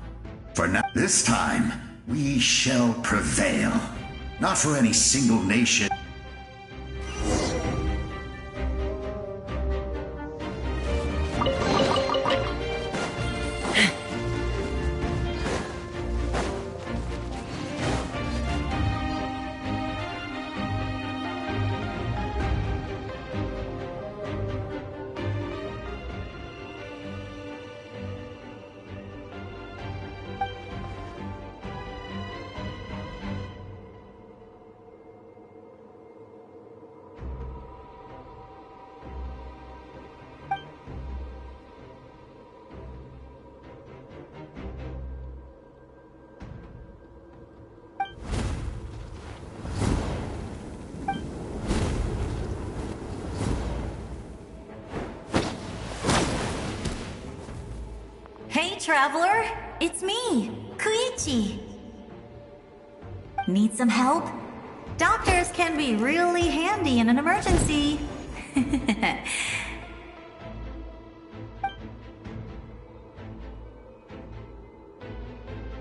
For now, this time, we shall prevail. Not for any single nation. Hey, Traveler! It's me, Koichi! Need some help? Doctors can be really handy in an emergency.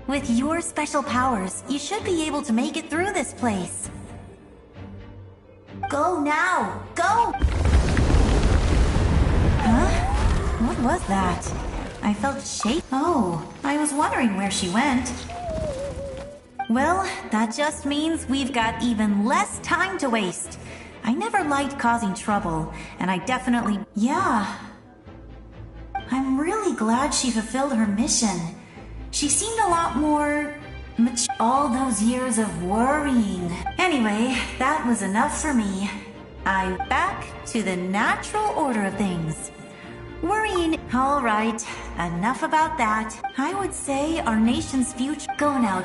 With your special powers, you should be able to make it through this place. Go now! Go! Huh? What was that? I felt shake. Oh, I was wondering where she went. Well, that just means we've got even less time to waste. I never liked causing trouble, and I definitely... Yeah. I'm really glad she fulfilled her mission. She seemed a lot more... mature. All those years of worrying. Anyway, that was enough for me. I'm back to the natural order of things. Worrying. All right, enough about that. I would say our nation's future. Go now.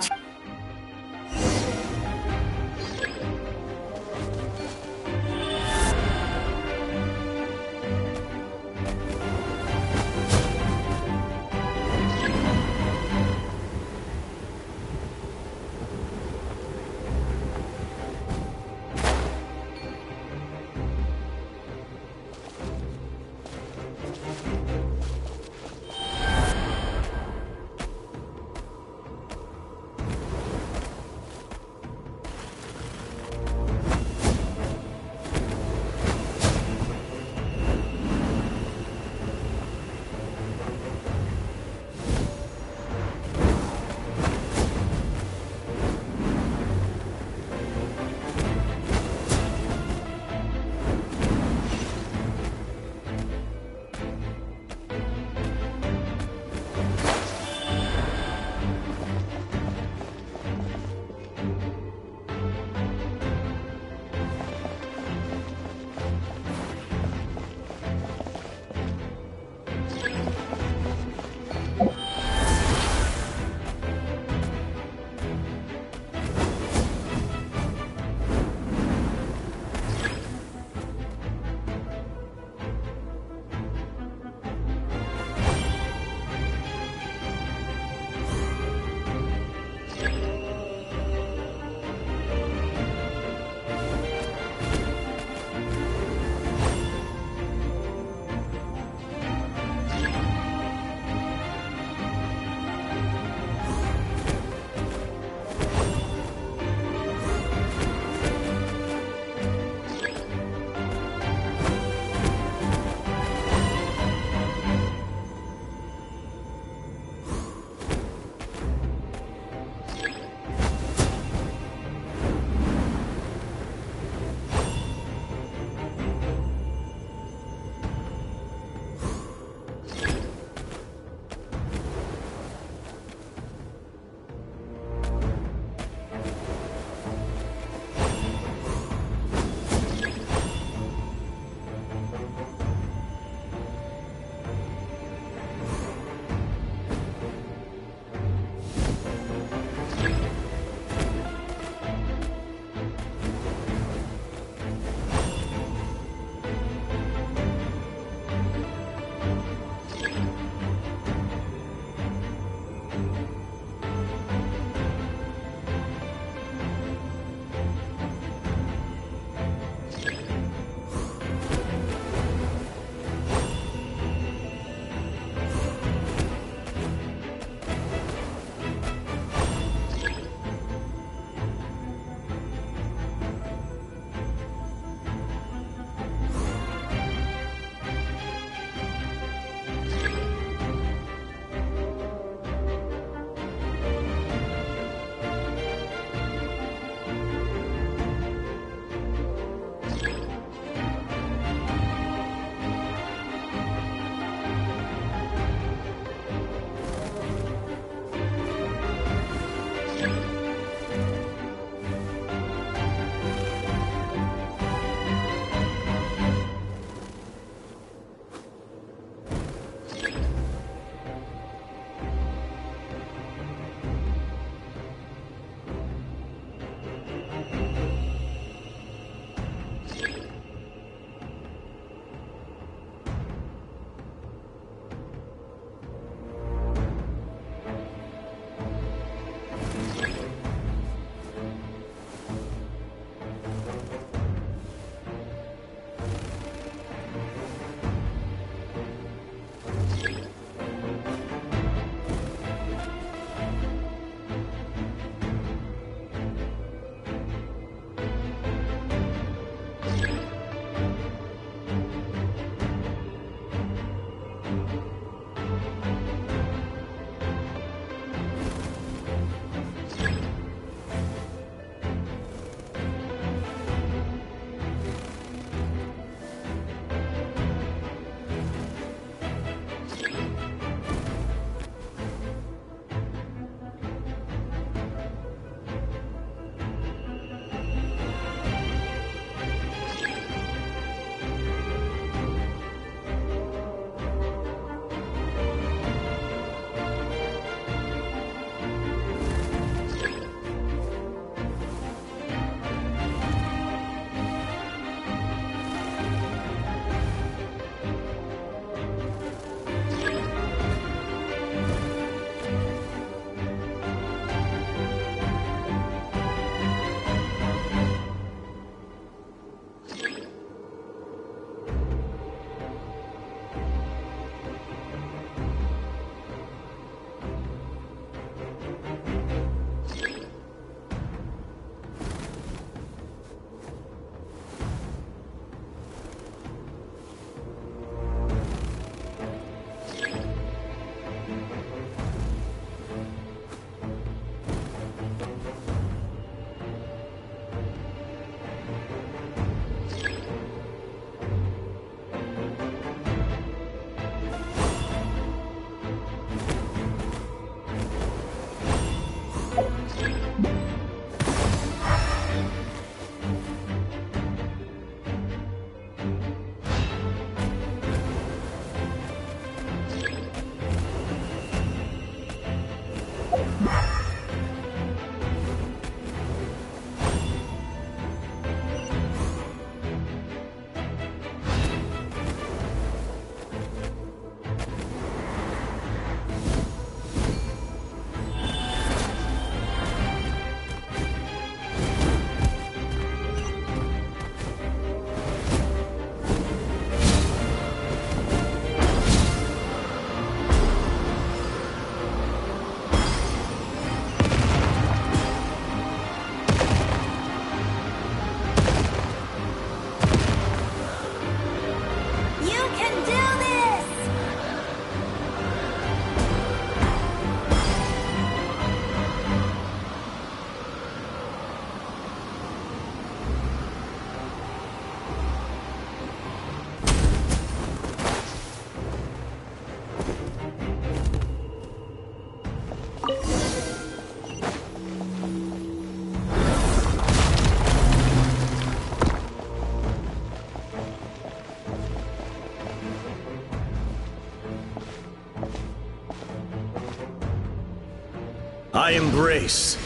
I embrace.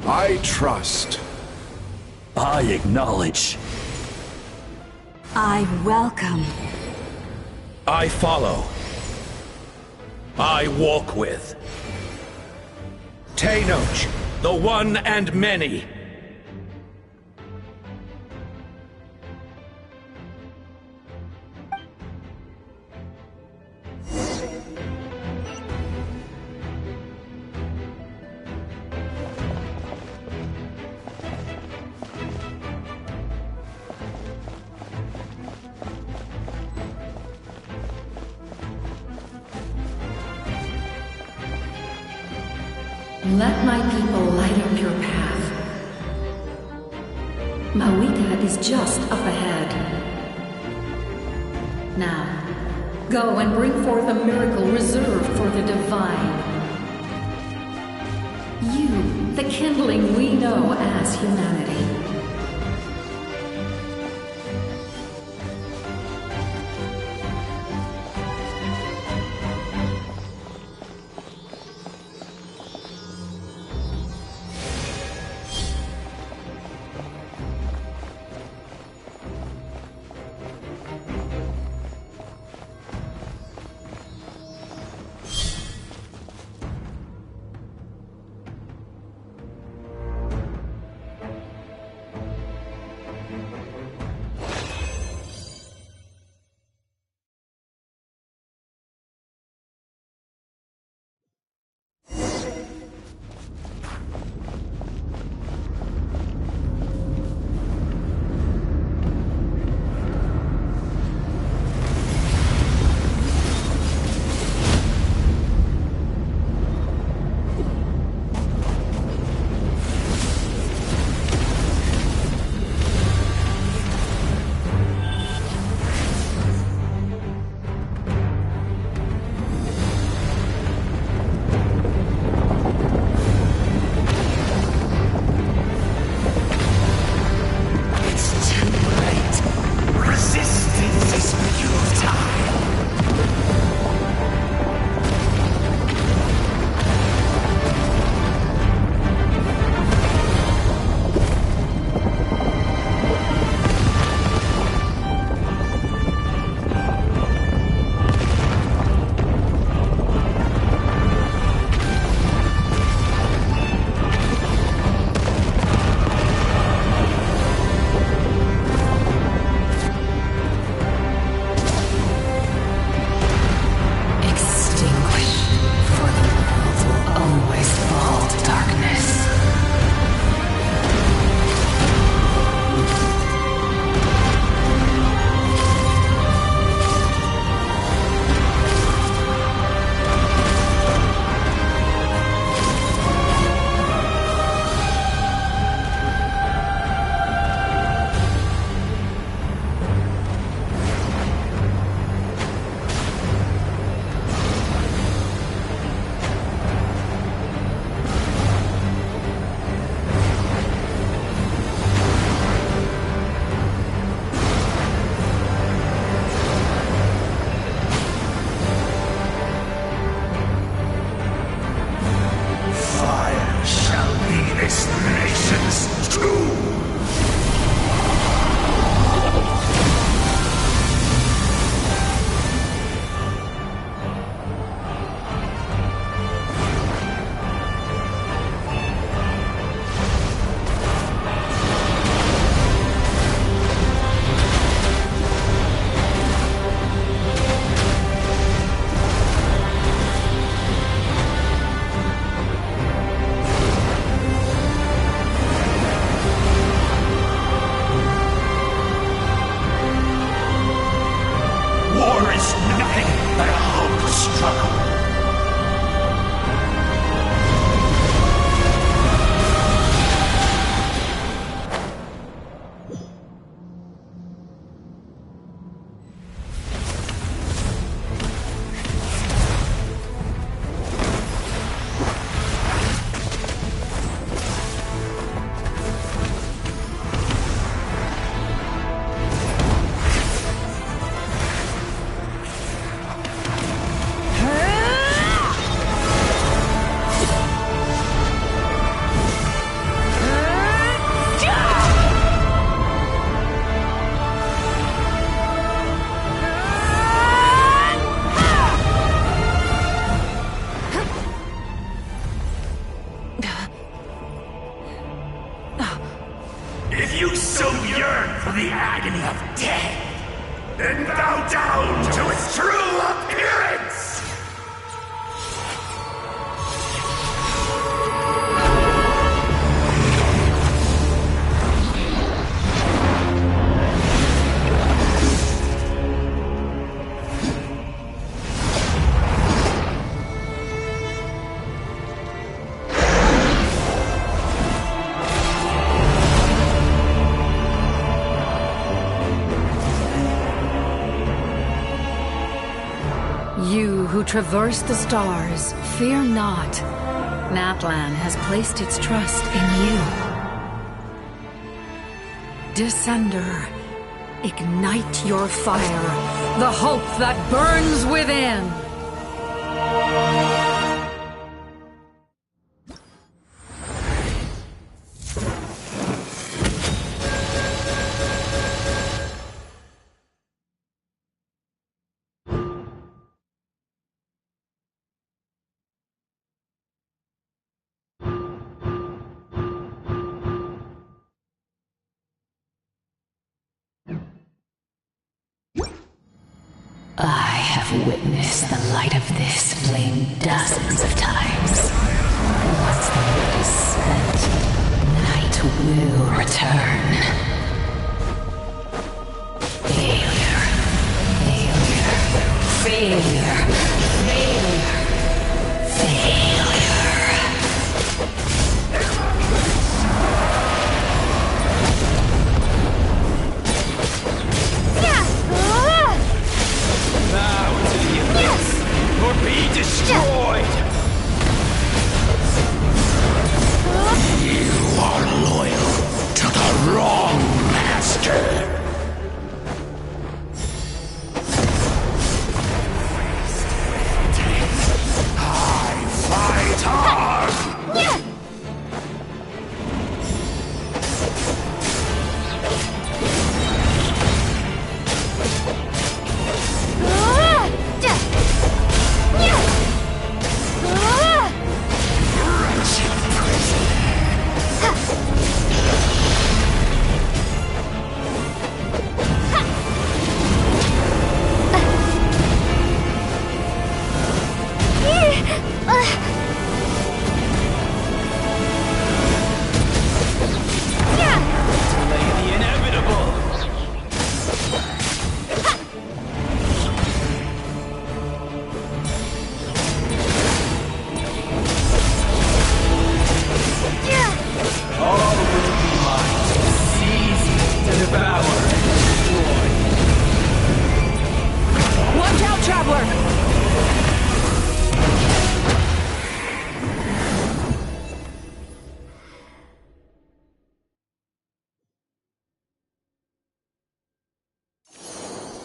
I trust. I acknowledge. I welcome. I follow. I walk with. Tenoch, the one and many. Let my people light up your path. Mawika is just up ahead. Now, go and bring forth a miracle reserved for the divine. You, the kindling we know as humanity. the agony of death, and bow down to its true appearance! You who traverse the stars, fear not. Natlan has placed its trust in you. Descender, ignite your fire, the hope that burns within! I have witnessed the light of this flame dozens of times. Once the wind is spent, night will return. Failure. Failure. Failure. Failure. Failure. Bow to the abyss, or be destroyed! You are loyal to the wrong master! I fight hard!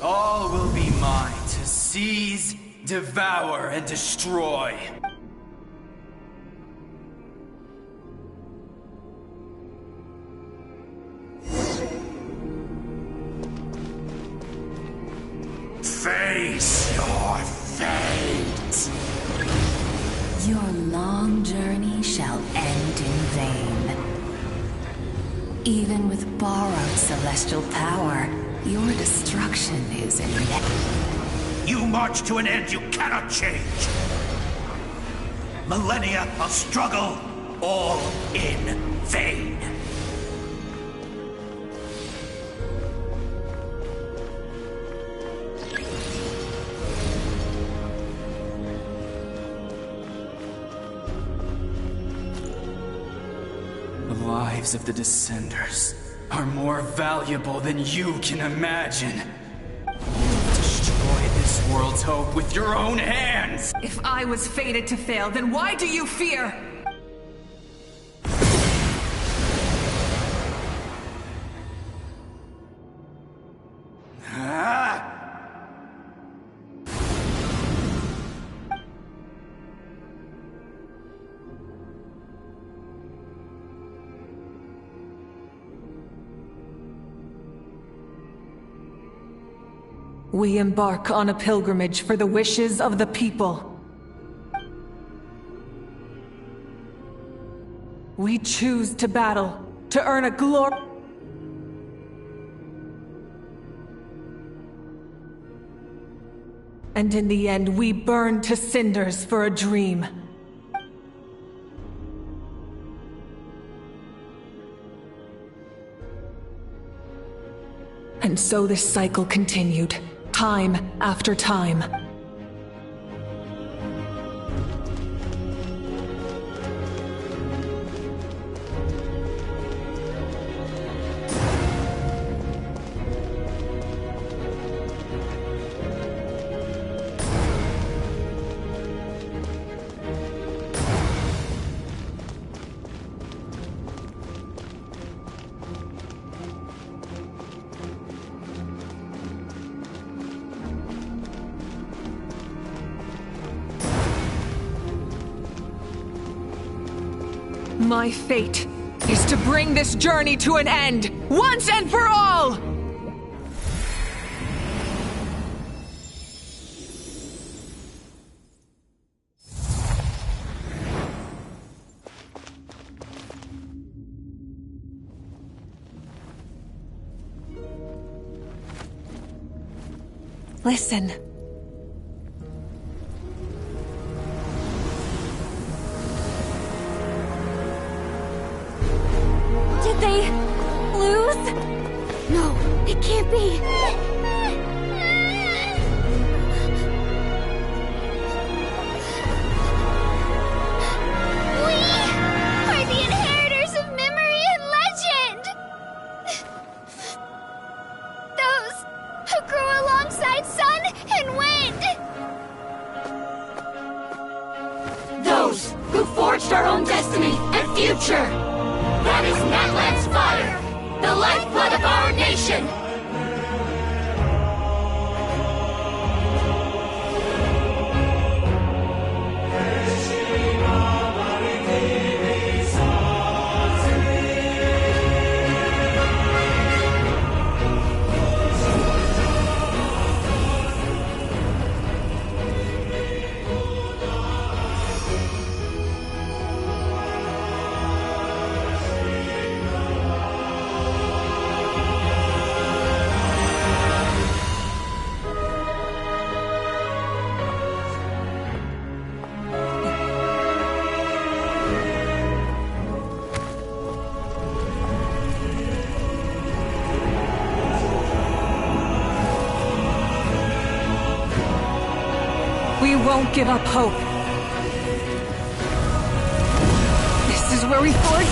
All will be mine to seize, devour, and destroy. Face your fate! Your long journey shall end in vain. Even with borrowed celestial power, your destruction is inevitable. You march to an end you cannot change. Millennia of struggle, all in vain. The lives of the Descenders are more valuable than you can imagine. You've destroyed this world's hope with your own hands! If I was fated to fail, then why do you fear? We embark on a pilgrimage for the wishes of the people. We choose to battle, to earn a glory. And in the end, we burned to cinders for a dream. And so this cycle continued, time after time. My fate is to bring this journey to an end, once and for all! Listen. Did they lose? No, it can't be. We are the inheritors of memory and legend! Those who grew alongside sun and wind! Those who forged our own destiny and future! That is Natlan's fire, the lifeblood of our nation! We won't give up hope. This is where we forge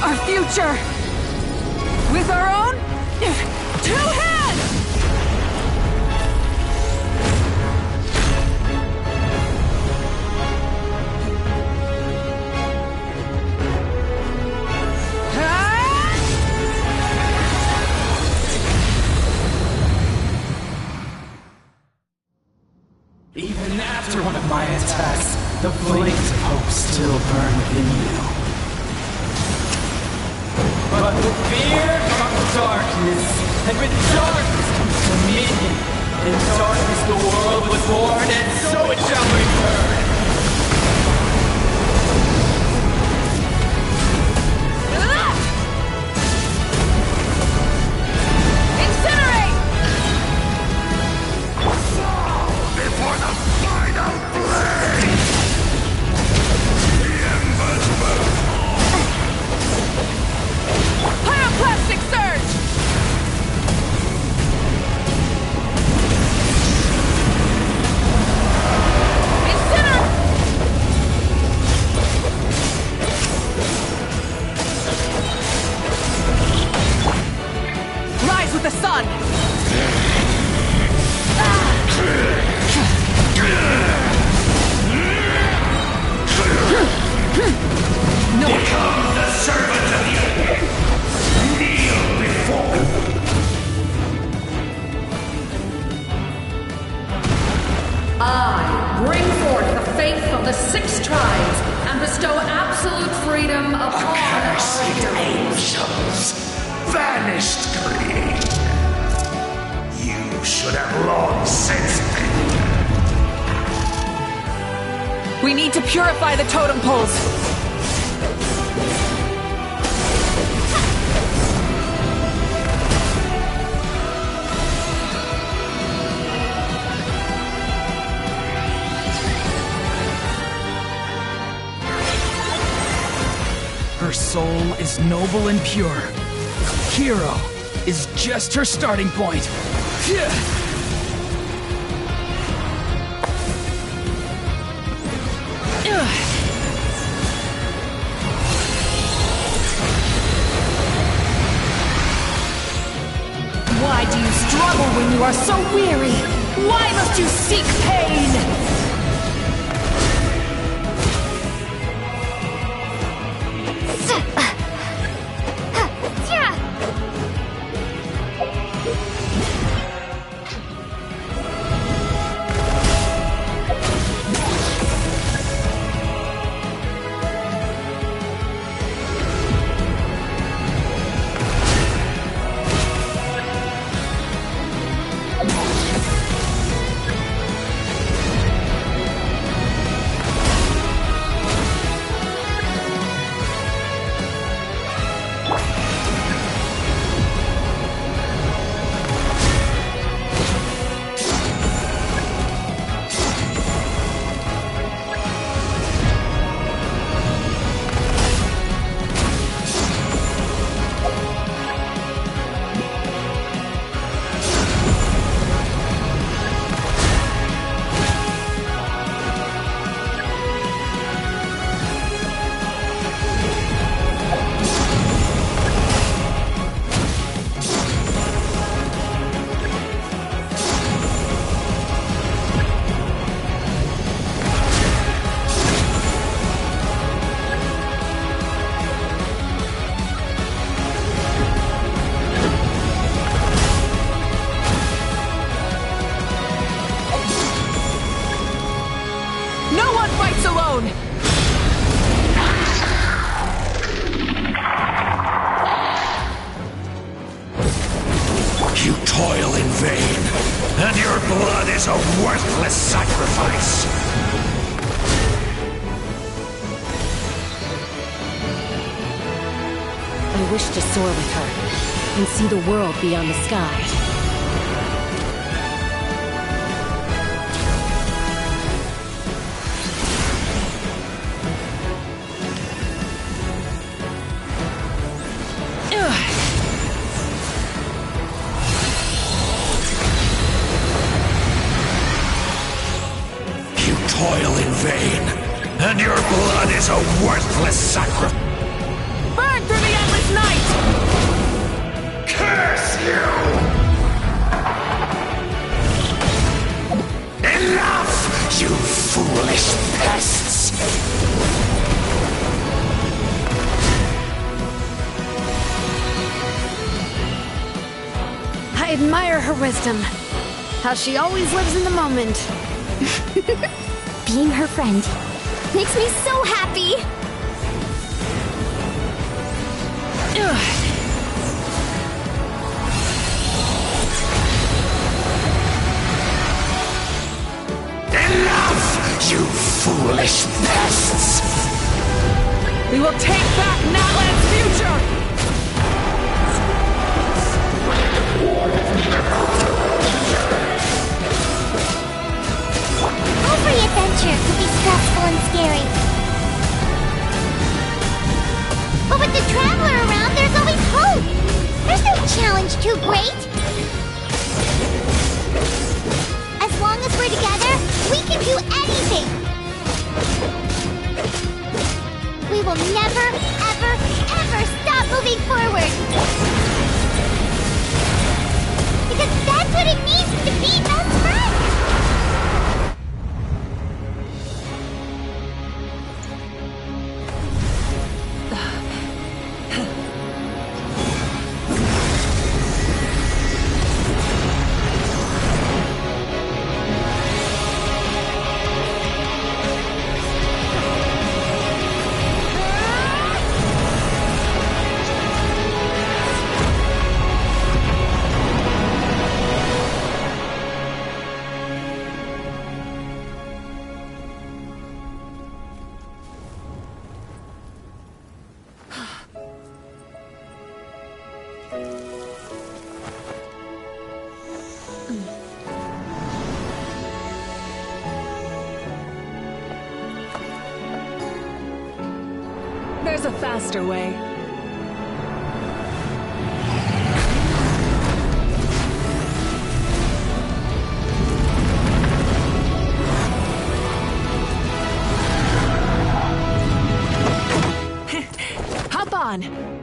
our future. With our own 2 hands! Even after one of my attacks, the flames of hope still burn within you. But with fear comes darkness, and with darkness comes dominion. In darkness the world was born, and so it shall return. Pyroclastic surge! Rise with the sun! No. Become the servant of the kneel before. I bring forth the faith of the 6 tribes and bestow absolute freedom upon Accursed angels, vanished creation. You should have long since been. We need to purify the totem poles. Her soul is noble and pure. Hero is just her starting point. Why do you struggle when you are so weary? Why must you seek pain? You toil in vain, and your blood is a worthless sacrifice. I wish to soar with her and see the world beyond the sky. Toil in vain, and your blood is a worthless sacrifice. Burn through the endless night! Curse you! Enough, you foolish pests! I admire her wisdom. How she always lives in the moment. Being her friend makes me so happy! Enough, you foolish pests! We will take back Natlan's future! Every adventure could be stressful and scary. But with the Traveler around, there's always hope! There's no challenge too great! As long as we're together, we can do anything! We will never, ever, ever stop moving forward! Because that's what it means to be best friends! faster way. Hop on!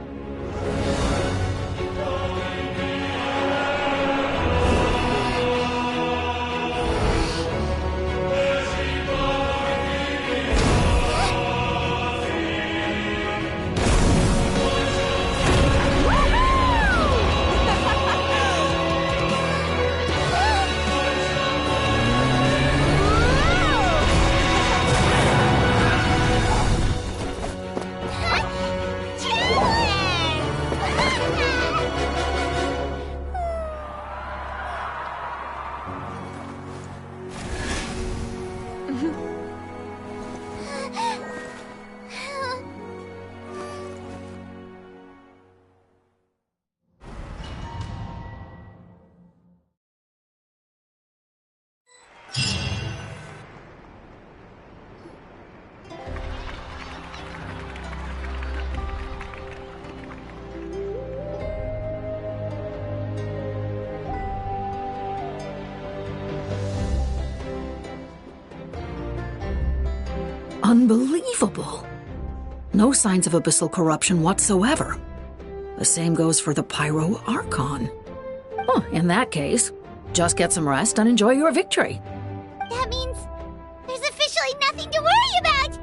Unbelievable! No signs of abyssal corruption whatsoever. The same goes for the Pyro Archon. Oh, in that case, just get some rest and enjoy your victory. That means there's officially nothing to worry about!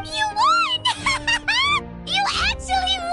You won! You actually won!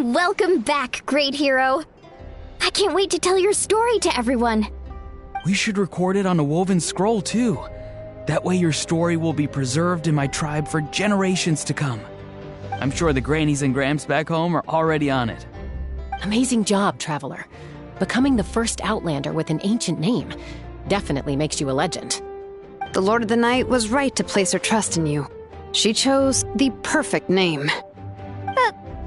Welcome back, great hero. I can't wait to tell your story to everyone. We should record it on a woven scroll, too. That way your story will be preserved in my tribe for generations to come. I'm sure the grannies and gramps back home are already on it. Amazing job, Traveler. Becoming the first Outlander with an ancient name definitely makes you a legend. The Lord of the Night was right to place her trust in you. She chose the perfect name.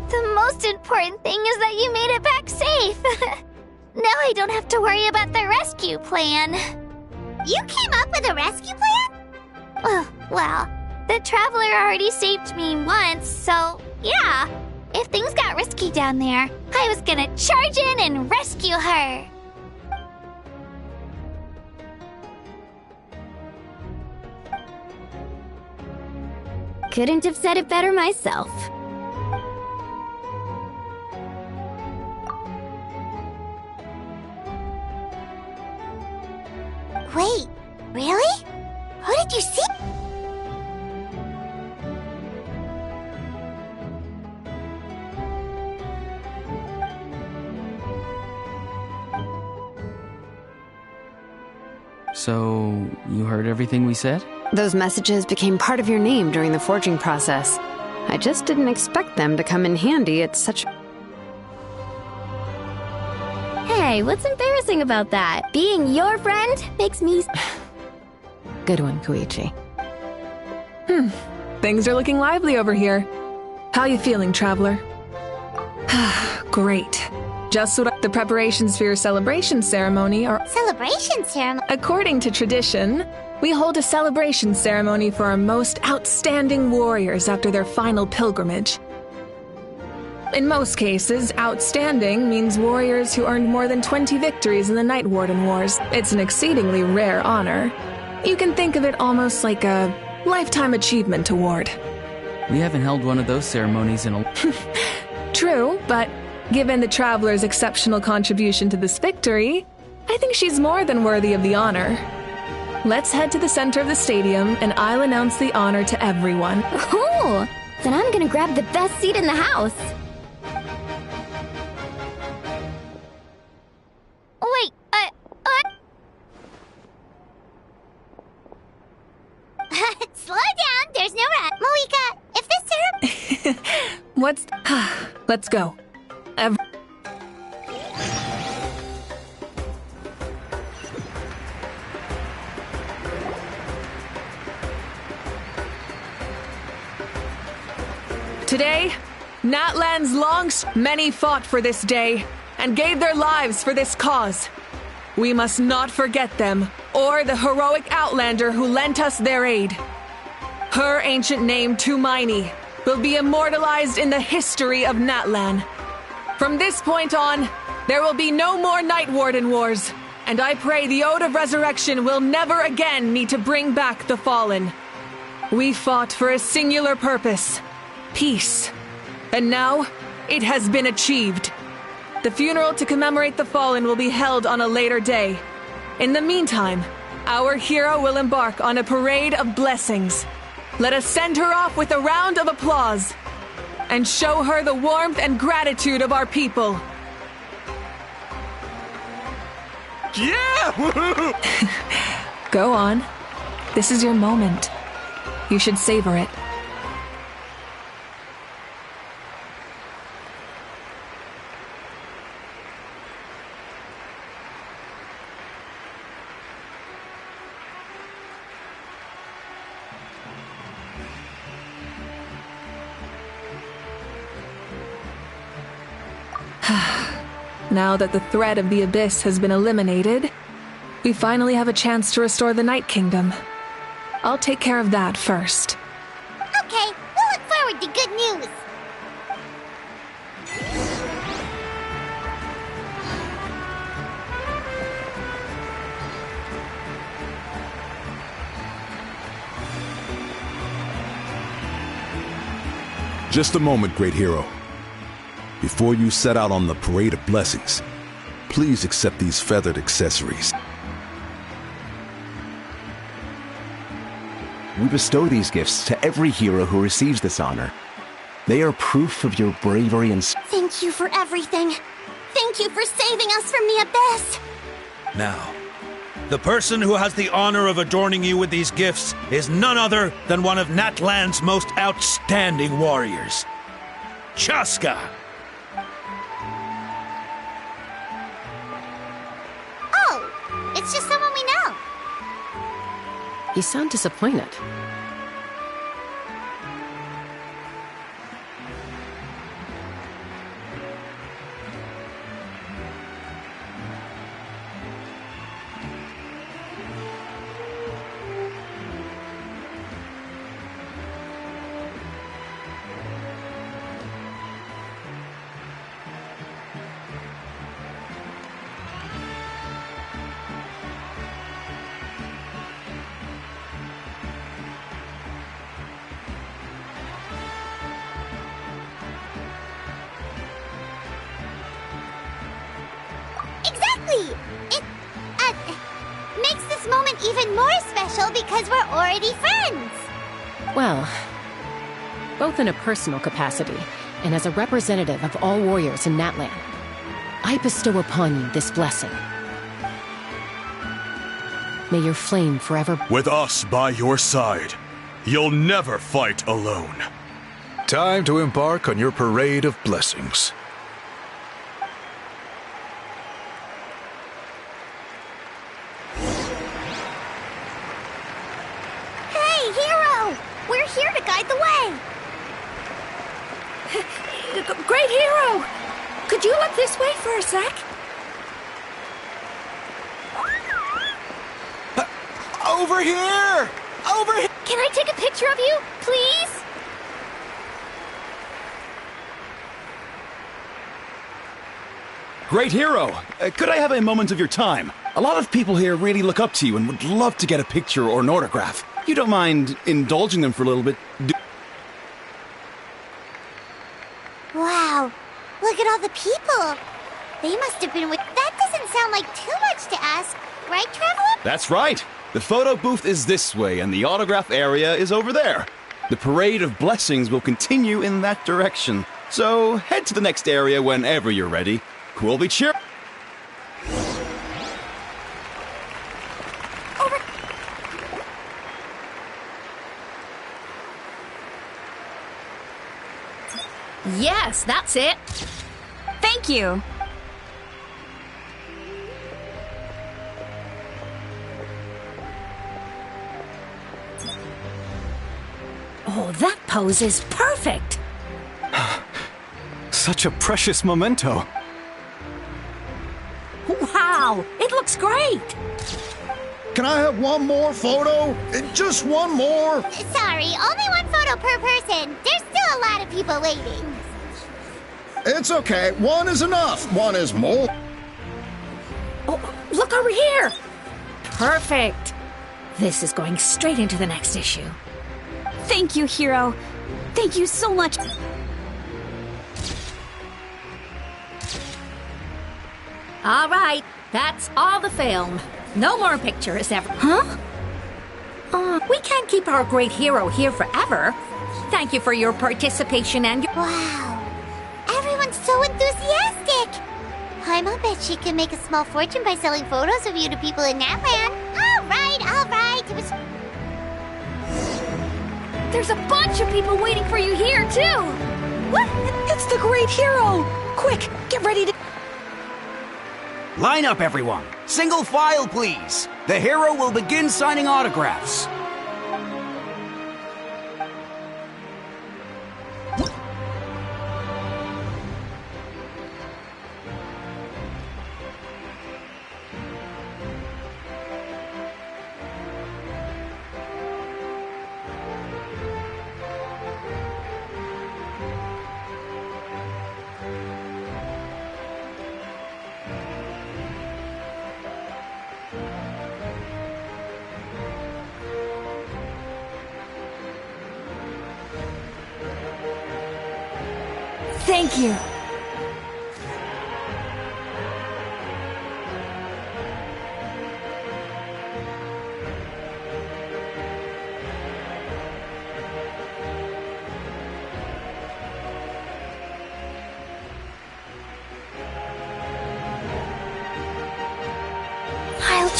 The most important thing is that you made it back safe. Now I don't have to worry about the rescue plan. You came up with a rescue plan? Well, the Traveler already saved me once, so yeah. If things got risky down there, I was gonna charge in and rescue her. Couldn't have said it better myself. Wait, really? Who did you see? So, you heard everything we said? Those messages became part of your name during the forging process. I just didn't expect them to come in handy at such... Hey, what's embarrassing about that? Being your friend makes me... Good one, Koichi. Things are looking lively over here. How you feeling, Traveler? Great. Just what the preparations for your celebration ceremony are... Celebration ceremony? According to tradition, we hold a celebration ceremony for our most outstanding warriors after their final pilgrimage. In most cases, outstanding means warriors who earned more than 20 victories in the Night Warden Wars. It's an exceedingly rare honor. You can think of it almost like a lifetime achievement award. We haven't held one of those ceremonies in a... True, but given the Traveler's exceptional contribution to this victory, I think she's more than worthy of the honor. Let's head to the center of the stadium, and I'll announce the honor to everyone. Cool! Then I'm gonna grab the best seat in the house. Wait, Slow down, there's no rush. Moika, if this ceremony... What's... Let's go. Today, Natlan's many fought for this day and gave their lives for this cause. We must not forget them or the heroic Outlander who lent us their aid. Her ancient name, Tumaini, will be immortalized in the history of Natlan. From this point on, there will be no more Night Warden Wars, and I pray the Ode of Resurrection will never again need to bring back the fallen. We fought for a singular purpose: peace. And now, it has been achieved. The funeral to commemorate the fallen will be held on a later day. In the meantime, our hero will embark on a parade of blessings. Let us send her off with a round of applause and show her the warmth and gratitude of our people. Yeah! Go on. This is your moment. You should savor it. Now that the threat of the Abyss has been eliminated, we finally have a chance to restore the Night Kingdom. I'll take care of that first. Okay, we'll look forward to good news. Just a moment, great hero. Before you set out on the parade of blessings, please accept these feathered accessories. We bestow these gifts to every hero who receives this honor. They are proof of your bravery and... Thank you for everything. Thank you for saving us from the abyss. Now, the person who has the honor of adorning you with these gifts is none other than one of Natlan's most outstanding warriors, Chaska. Oh, it's just someone we know. You sound disappointed. Makes this moment even more special because we're already friends. Well, both in a personal capacity and as a representative of all warriors in Natlan, I bestow upon you this blessing. May your flame forever... With us by your side, you'll never fight alone. Time to embark on your parade of blessings. We're here to guide the way! Great hero! Could you look this way for a sec? Over here! Over here! Can I take a picture of you, please? Great hero! Could I have a moment of your time? A lot of people here really look up to you and would love to get a picture or an autograph. You don't mind indulging them for a little bit, Wow, look at all the people. They must have been with... That doesn't sound like too much to ask, right, Traveler? That's right. The photo booth is this way and the autograph area is over there. The parade of blessings will continue in that direction. So head to the next area whenever you're ready. We'll be cheering. Yes, that's it. Thank you. Oh, that pose is perfect. Such a precious memento. Wow, it looks great. Can I have one more photo? Just one more? Sorry, only one photo per person. There's still a lot of people waiting. It's okay. One is enough. One is more. Oh, look over here. Perfect. This is going straight into the next issue. Thank you, hero. Thank you so much. All right, that's all the film. No more pictures ever. Huh? We can't keep our great hero here forever. Thank you for your participation and your... Wow. Everyone's so enthusiastic. Paimon bet she can make a small fortune by selling photos of you to people in Natlan. All right. It was... There's a bunch of people waiting for you here, too. What? It's the great hero. Quick, get ready to... Line up, everyone. Single file, please. The hero will begin signing autographs. Thank you.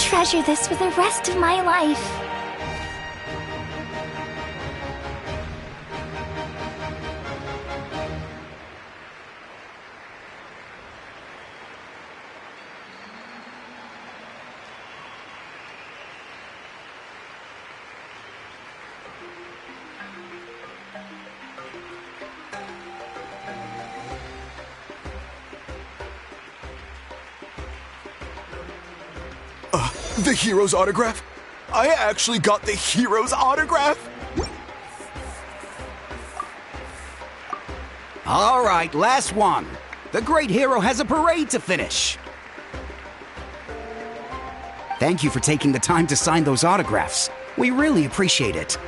treasure this for the rest of my life. The hero's autograph? I actually got the hero's autograph? All right, last one. The great hero has a parade to finish. Thank you for taking the time to sign those autographs. We really appreciate it.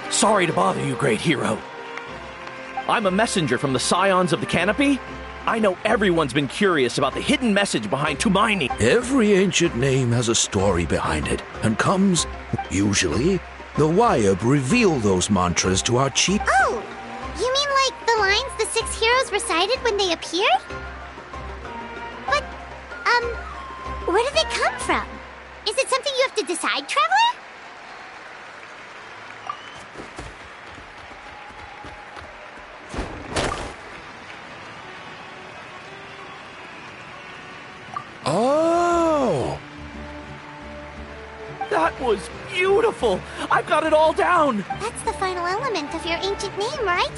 Sorry to bother you, great hero. I'm a messenger from the Scions of the Canopy. I know everyone's been curious about the hidden message behind Tumaini. Every ancient name has a story behind it, and comes, usually, the Wyab reveal those mantras to our chief. Oh! You mean like the lines the 6 heroes recited when they appeared? But, where did they come from? Is it something you have to decide, Traveler? Oh! That was beautiful! I've got it all down! That's the final element of your ancient name, right?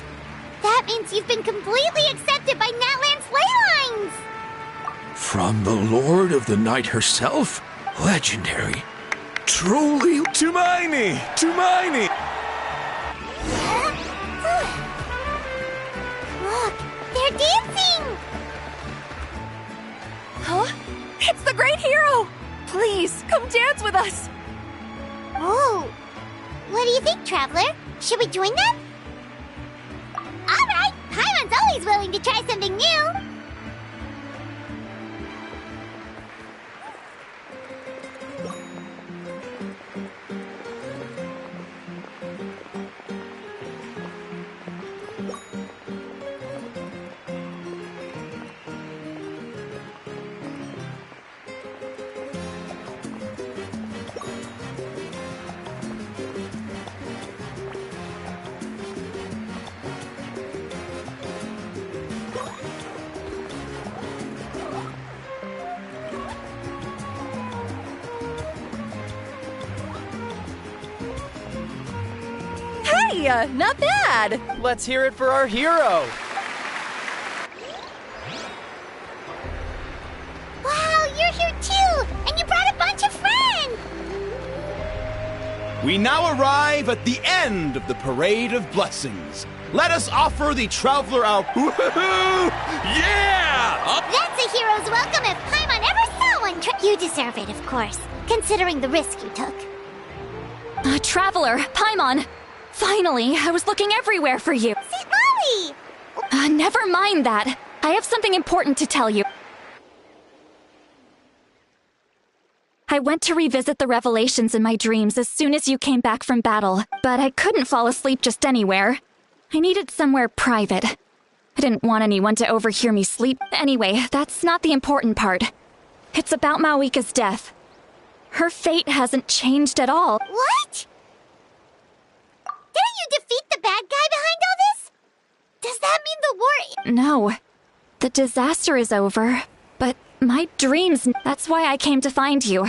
That means you've been completely accepted by Natlan's ley lines! From the Lord of the Night herself? Legendary. Truly. Tumaini! Tumaini! Look, they're dancing! Huh? It's the great hero! Please, come dance with us! Oh, what do you think, Traveler? Should we join them? All right, Paimon's always willing to try something new. Hey, not bad! Let's hear it for our hero! Wow, you're here too! And you brought a bunch of friends! We now arrive at the end of the Parade of Blessings. Let us offer the traveler our woohoo! Yeah! That's a hero's welcome if Paimon ever saw one. You deserve it, of course, considering the risk you took. Traveler, Paimon! Finally, I was looking everywhere for you. St. Molly! Never mind that. I have something important to tell you. I went to revisit the revelations in my dreams as soon as you came back from battle, but I couldn't fall asleep just anywhere. I needed somewhere private. I didn't want anyone to overhear me sleep. Anyway, that's not the important part. It's about Mawika's death. Her fate hasn't changed at all. What? Didn't you defeat the bad guy behind all this? Does that mean the war... No. The disaster is over, but my dreams... That's why I came to find you.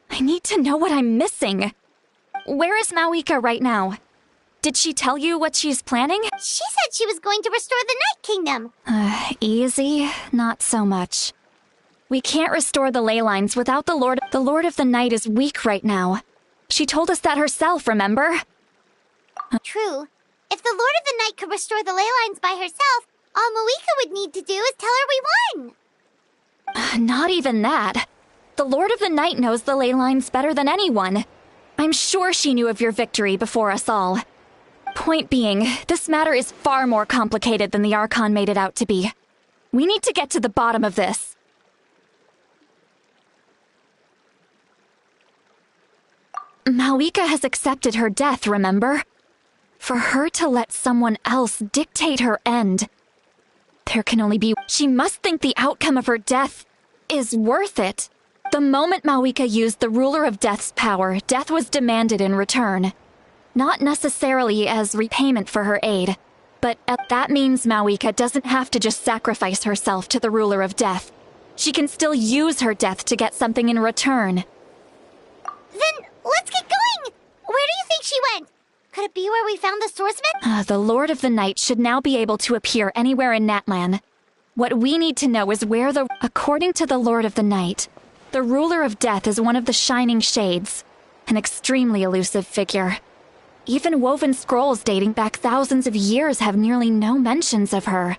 I need to know what I'm missing. Where is Mawika right now? Did she tell you what she's planning? She said she was going to restore the Night Kingdom. Easy? Not so much. We can't restore the ley lines without the Lord... The Lord of the Night is weak right now. She told us that herself, remember? True. If the Lord of the Night could restore the ley lines by herself, all Mawika would need to do is tell her we won. Not even that. The Lord of the Night knows the ley lines better than anyone. I'm sure she knew of your victory before us all. Point being, this matter is far more complicated than the Archon made it out to be. We need to get to the bottom of this. Malika has accepted her death, remember? For her to let someone else dictate her end, there can only be... She must think the outcome of her death is worth it. The moment Malika used the Ruler of Death's power, death was demanded in return. Not necessarily as repayment for her aid, but that means Malika doesn't have to just sacrifice herself to the Ruler of Death. She can still use her death to get something in return. Then let's get going! Where do you think she went? Could it be where we found the swordsman? The Lord of the Night should now be able to appear anywhere in Natlan. What we need to know is where the... According to the Lord of the Night, the Ruler of Death is one of the Shining Shades, an extremely elusive figure. Even woven scrolls dating back thousands of years have nearly no mentions of her.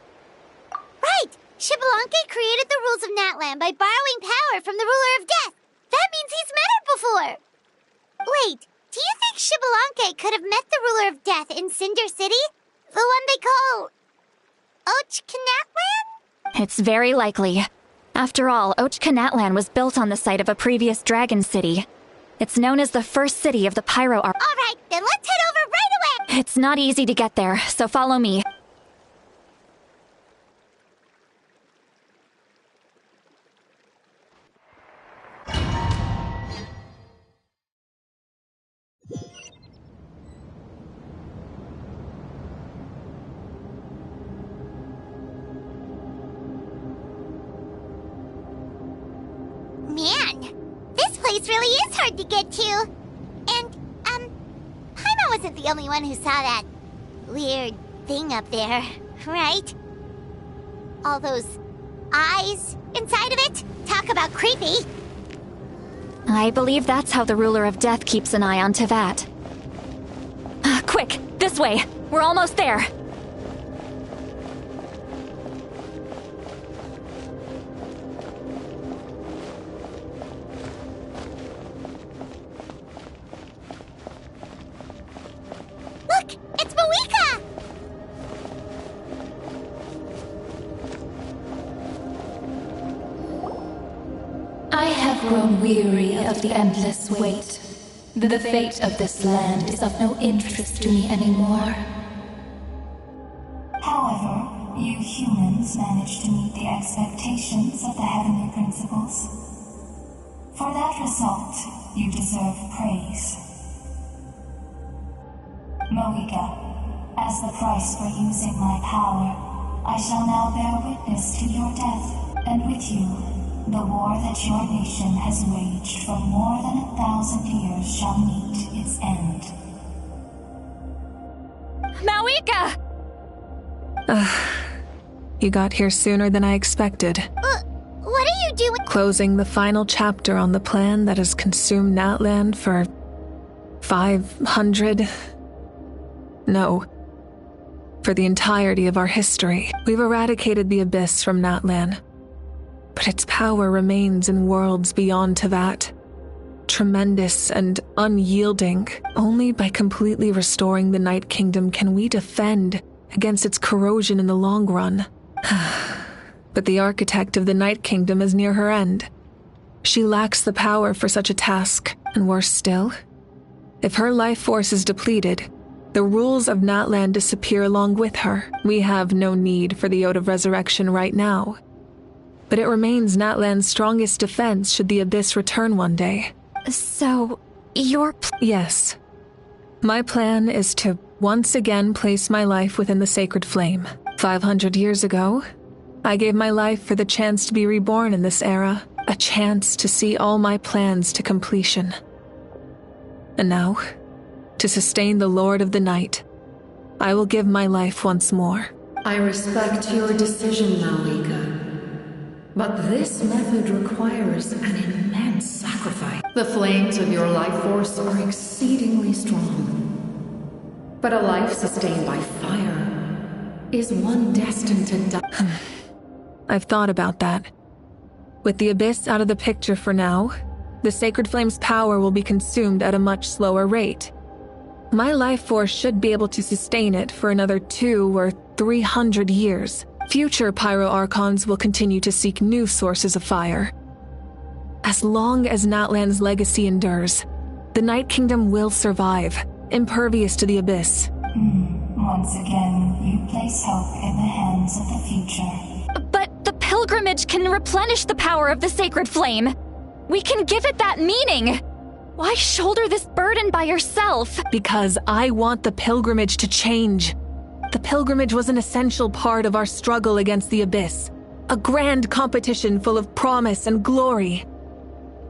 Right! Xbalanque created the rules of Natlan by borrowing power from the Ruler of Death. That means he's met her before. Wait, do you think Xbalanque could have met the Ruler of Death in Cinder City? The one they call... Natlan? It's very likely. After all, Natlan was built on the site of a previous dragon city. It's known as the first city of the Pyro Archon. Alright, then let's head over right away! It's not easy to get there, so follow me. Man, this place really is hard to get to. And, Paimon wasn't the only one who saw that weird thing up there, right? All those eyes inside of it? Talk about creepy. I believe that's how the Ruler of Death keeps an eye on Tevat. Quick, this way! We're almost there! Look! It's Mawika! I have grown weary of the endless wait. The fate of this land is of no interest to me anymore. However, you humans managed to meet the expectations of the Heavenly Principles. For that result, you deserve praise. Mawika, as the price for using my power, I shall now bear witness to your death, and with you, the war that your nation has waged for more than 1,000 years shall meet its end. Mawika! You got here sooner than I expected. What are you doing? Closing the final chapter on the plan that has consumed Natlan for 500... No. For the entirety of our history. We've eradicated the Abyss from Natlan. But its power remains in worlds beyond Tevat. Tremendous and unyielding. Only by completely restoring the Night Kingdom can we defend against its corrosion in the long run. But the architect of the Night Kingdom is near her end. She lacks the power for such a task, and worse still, if her life force is depleted, the rules of Natlan disappear along with her. We have no need for the Ode of Resurrection right now. But it remains Natlan's strongest defense should the Abyss return one day. So, Yes. My plan is to once again place my life within the sacred flame. 500 years ago, I gave my life for the chance to be reborn in this era, a chance to see all my plans to completion. And now, to sustain the Lord of the Night, I will give my life once more. I respect your decision, Malika. But this method requires an immense sacrifice. The flames of your life force are exceedingly strong. But a life sustained by fire is one destined to die. I've thought about that. With the Abyss out of the picture for now, the Sacred Flame's power will be consumed at a much slower rate. My life force should be able to sustain it for another 200 or 300 years. Future Pyro Archons will continue to seek new sources of fire. As long as Natlan's legacy endures, The Night Kingdom will survive, impervious to the Abyss. Once again, you place hope in the hands of the future. But the pilgrimage can replenish the power of the sacred flame. We can give it that meaning. Why shoulder this burden by yourself? Because I want the pilgrimage to change. The pilgrimage was an essential part of our struggle against the Abyss. A grand competition full of promise and glory.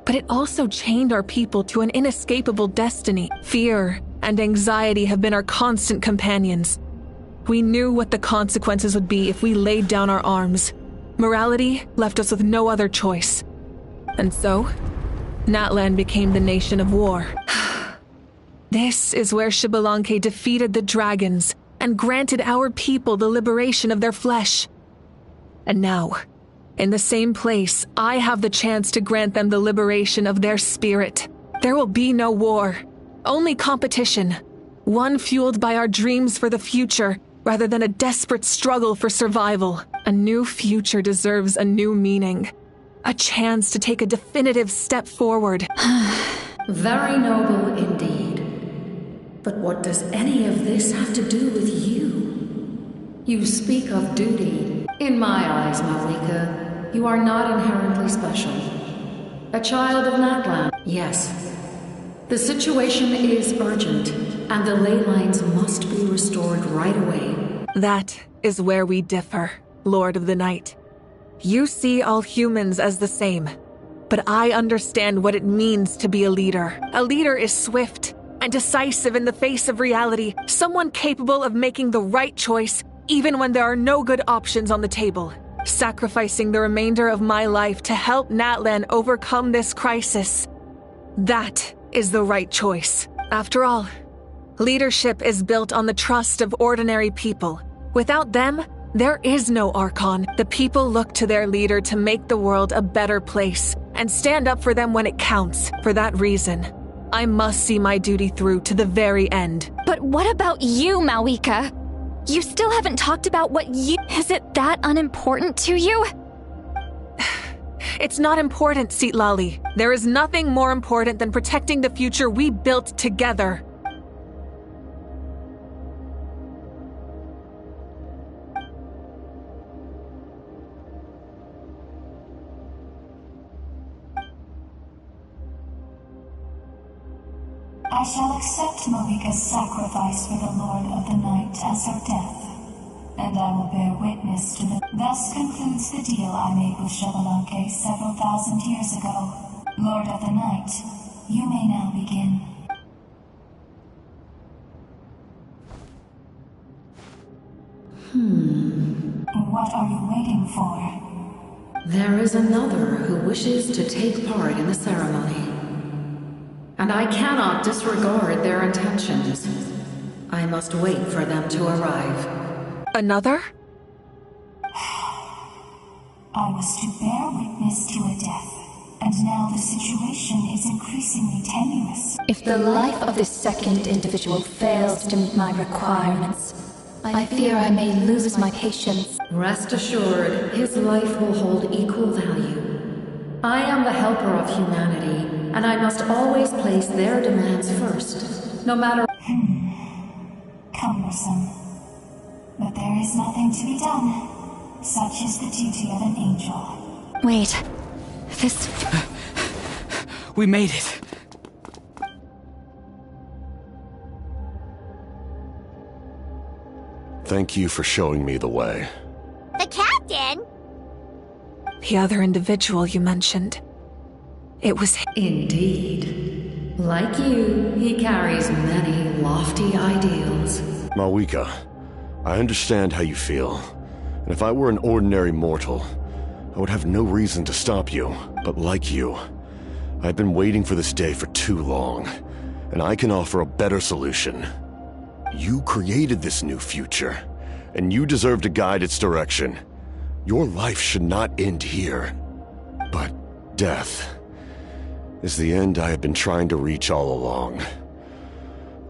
But it also chained our people to an inescapable destiny. Fear and anxiety have been our constant companions. We knew what the consequences would be if we laid down our arms. Morality left us with no other choice. And so, Natlan became the nation of war. This is where Xbalanque defeated the dragons and granted our people the liberation of their flesh. And now, in the same place, I have the chance to grant them the liberation of their spirit. There will be no war, only competition. One fueled by our dreams for the future, rather than a desperate struggle for survival. A new future deserves a new meaning. A chance to take a definitive step forward. Very noble indeed. But what does any of this have to do with you? You speak of duty. In my eyes, Malika, you are not inherently special. A child of Natlan, yes. The situation is urgent, and the ley lines must be restored right away. That is where we differ, Lord of the Night. You see all humans as the same, but I understand what it means to be a leader. A leader is swift and decisive in the face of reality, someone capable of making the right choice even when there are no good options on the table. Sacrificing the remainder of my life to help Natlan overcome this crisis. That is the right choice. After all, leadership is built on the trust of ordinary people. Without them, there is no Archon. The people look to their leader to make the world a better place and stand up for them when it counts. For that reason, I must see my duty through to the very end. But what about you, Malika? You still haven't talked about what you... Is it that unimportant to you? It's not important, Citlali. There is nothing more important than protecting the future we built together. I shall accept Malika's sacrifice for the Lord of the Night as her death, and I will bear witness to the... Thus concludes the deal I made with Xbalanque several thousand years ago. Lord of the Night, you may now begin. What are you waiting for? There is another who wishes to take part in the ceremony. And I cannot disregard their intentions. I must wait for them to arrive. Another? I was to bear witness to a death, and now the situation is increasingly tenuous. If the life of this second individual fails to meet my requirements, I fear I may lose my patience. Rest assured, his life will hold equal value. I am the helper of humanity, and I must always place their demands first, no matter... Cumbersome. But there is nothing to be done. Such is the duty of an angel. Wait. This... We made it. Thank you for showing me the way. The captain? The other individual you mentioned. It was... Indeed. Like you, he carries many lofty ideals. Malika, I understand how you feel. And if I were an ordinary mortal, I would have no reason to stop you. But like you, I've been waiting for this day for too long. And I can offer a better solution. You created this new future, and you deserve to guide its direction. Your life should not end here. But death is the end I have been trying to reach all along.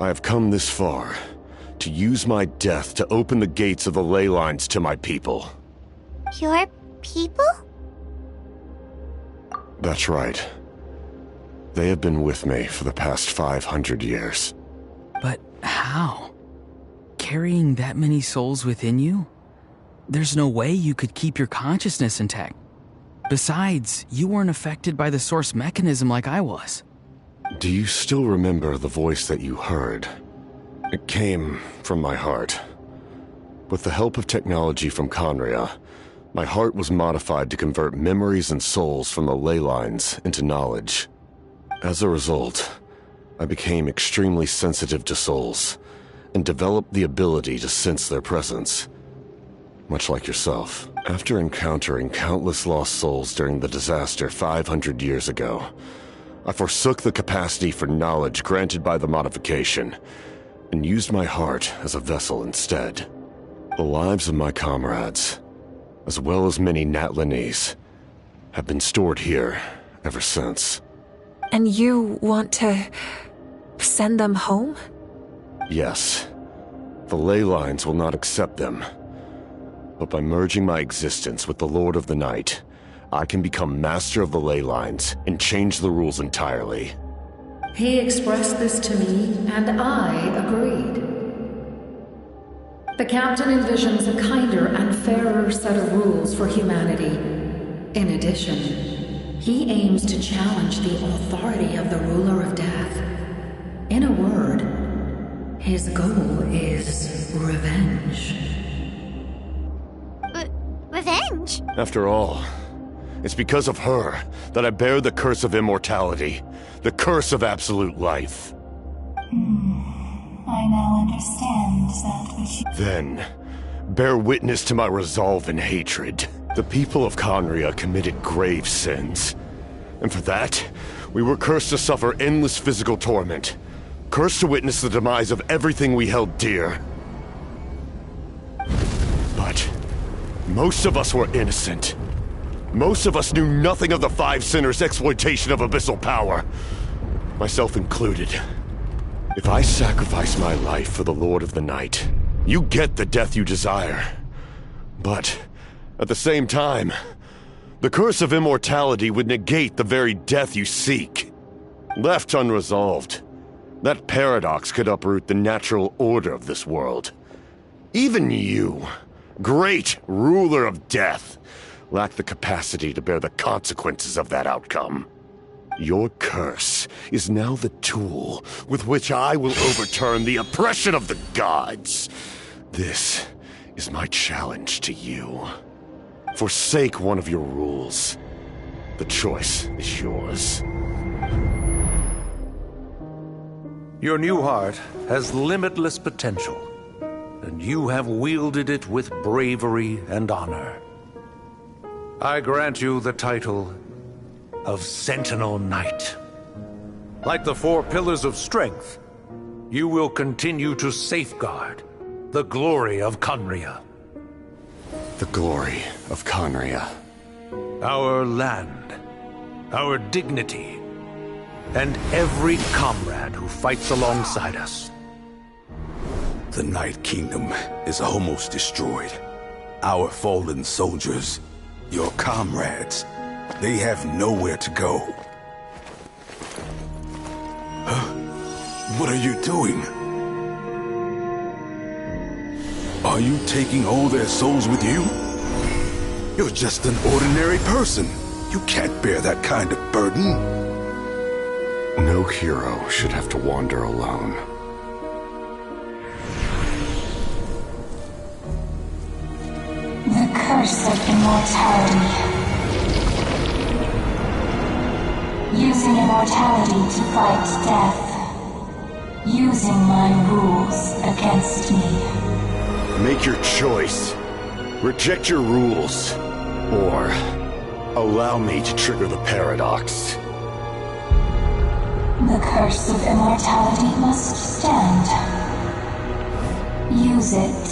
I have come this far to use my death to open the gates of the ley lines to my people. Your people? That's right. They have been with me for the past 500 years. But how? Carrying that many souls within you? There's no way you could keep your consciousness intact. Besides, you weren't affected by the source mechanism like I was. Do you still remember the voice that you heard? It came from my heart. With the help of technology from Conria, my heart was modified to convert memories and souls from the ley lines into knowledge. As a result, I became extremely sensitive to souls, and developed the ability to sense their presence. Much like yourself. After encountering countless lost souls during the disaster 500 years ago, I forsook the capacity for knowledge granted by the modification, and used my heart as a vessel instead. The lives of my comrades, as well as many Natlanese, have been stored here ever since. And you want to send them home? Yes. The ley lines will not accept them. But by merging my existence with the Lord of the Night, I can become master of the ley lines and change the rules entirely. He expressed this to me, and I agreed. The captain envisions a kinder and fairer set of rules for humanity. In addition, he aims to challenge the authority of the ruler of death. In a word, his goal is revenge. Revenge? After all, it's because of her that I bear the curse of immortality, the curse of absolute life. I now understand that which you... Then, bear witness to my resolve and hatred. The people of Conria committed grave sins. And for that, we were cursed to suffer endless physical torment. Cursed to witness the demise of everything we held dear. But most of us were innocent. Most of us knew nothing of the Five Sinners' exploitation of abyssal power. Myself included. If I sacrifice my life for the Lord of the Night, you get the death you desire. But, at the same time, the curse of immortality would negate the very death you seek. Left unresolved, that paradox could uproot the natural order of this world. Even you, great ruler of death, lack the capacity to bear the consequences of that outcome. Your curse is now the tool with which I will overturn the oppression of the gods. This is my challenge to you. Forsake one of your rules. The choice is yours. Your new heart has limitless potential, and you have wielded it with bravery and honor. I grant you the title of Sentinel Knight. Like the four pillars of strength, you will continue to safeguard the glory of Conria. The glory of Conria. Our land, our dignity, and every comrade who fights alongside us. The Night Kingdom is almost destroyed. Our fallen soldiers, your comrades, they have nowhere to go. What are you doing? Are you taking all their souls with you? You're just an ordinary person. You can't bear that kind of burden. No hero should have to wander alone. The curse of immortality. Using immortality to fight death. Using my rules against me. Make your choice. Reject your rules. Or allow me to trigger the paradox. The curse of immortality must stand. Use it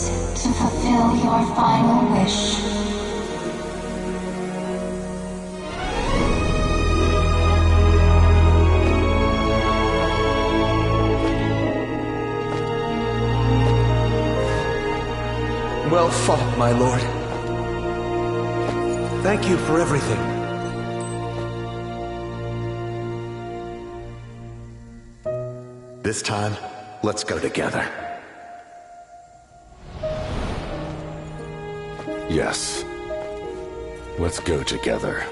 to fulfill your final wish. Well fought, my lord. Thank you for everything. This time, let's go together. Yes. Let's go together.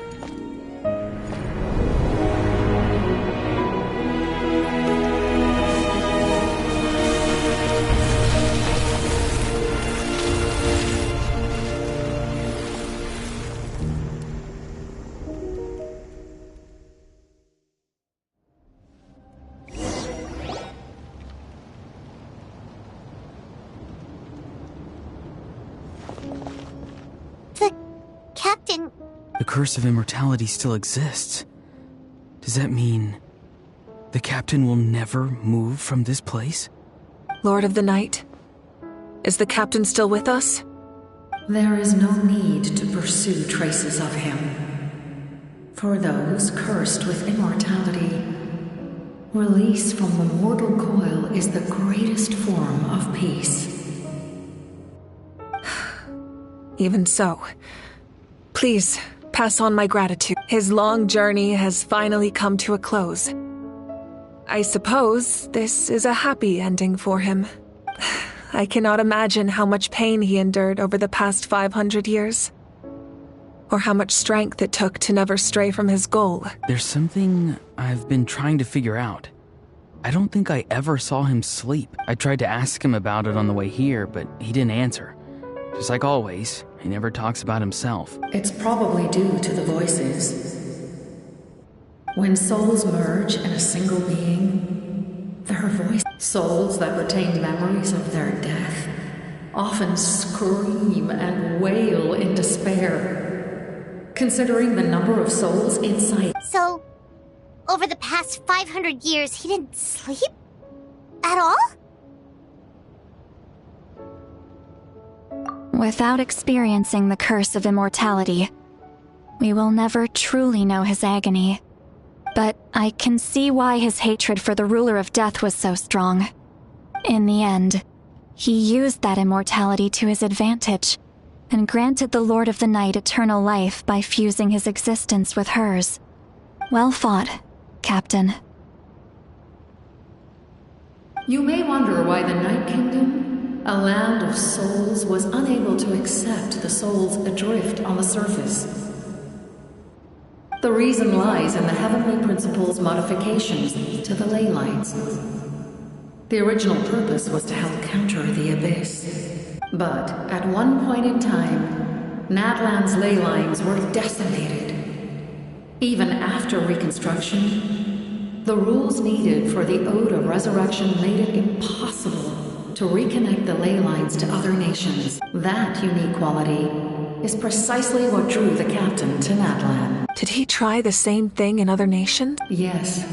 The curse of immortality still exists. Does that mean the captain will never move from this place? Lord of the Night, is the captain still with us? There is no need to pursue traces of him. For those cursed with immortality, release from the mortal coil is the greatest form of peace. Even so, please pass on my gratitude. His long journey has finally come to a close. I suppose this is a happy ending for him. I cannot imagine how much pain he endured over the past 500 years. Or how much strength it took to never stray from his goal. There's something I've been trying to figure out. I don't think I ever saw him sleep. I tried to ask him about it on the way here, but he didn't answer. Just like always, he never talks about himself. It's probably due to the voices. When souls merge in a single being, their voice, souls that retain memories of their death, often scream and wail in despair, considering the number of souls inside. So, over the past 500 years, he didn't sleep? At all? Without experiencing the curse of immortality, we will never truly know his agony. But I can see why his hatred for the ruler of death was so strong. In the end, he used that immortality to his advantage, and granted the Lord of the Night eternal life by fusing his existence with hers. Well fought, Captain. You may wonder why the Night Kingdom, a land of souls, was unable to accept the souls adrift on the surface. The reason lies in the Heavenly Principle's modifications to the ley lines. The original purpose was to help counter the Abyss. But at one point in time, Natlan's ley lines were decimated. Even after reconstruction, the rules needed for the Ode of Resurrection made it impossible to reconnect the ley lines to other nations. That unique quality is precisely what drew the captain to Natlan. Did he try the same thing in other nations? Yes.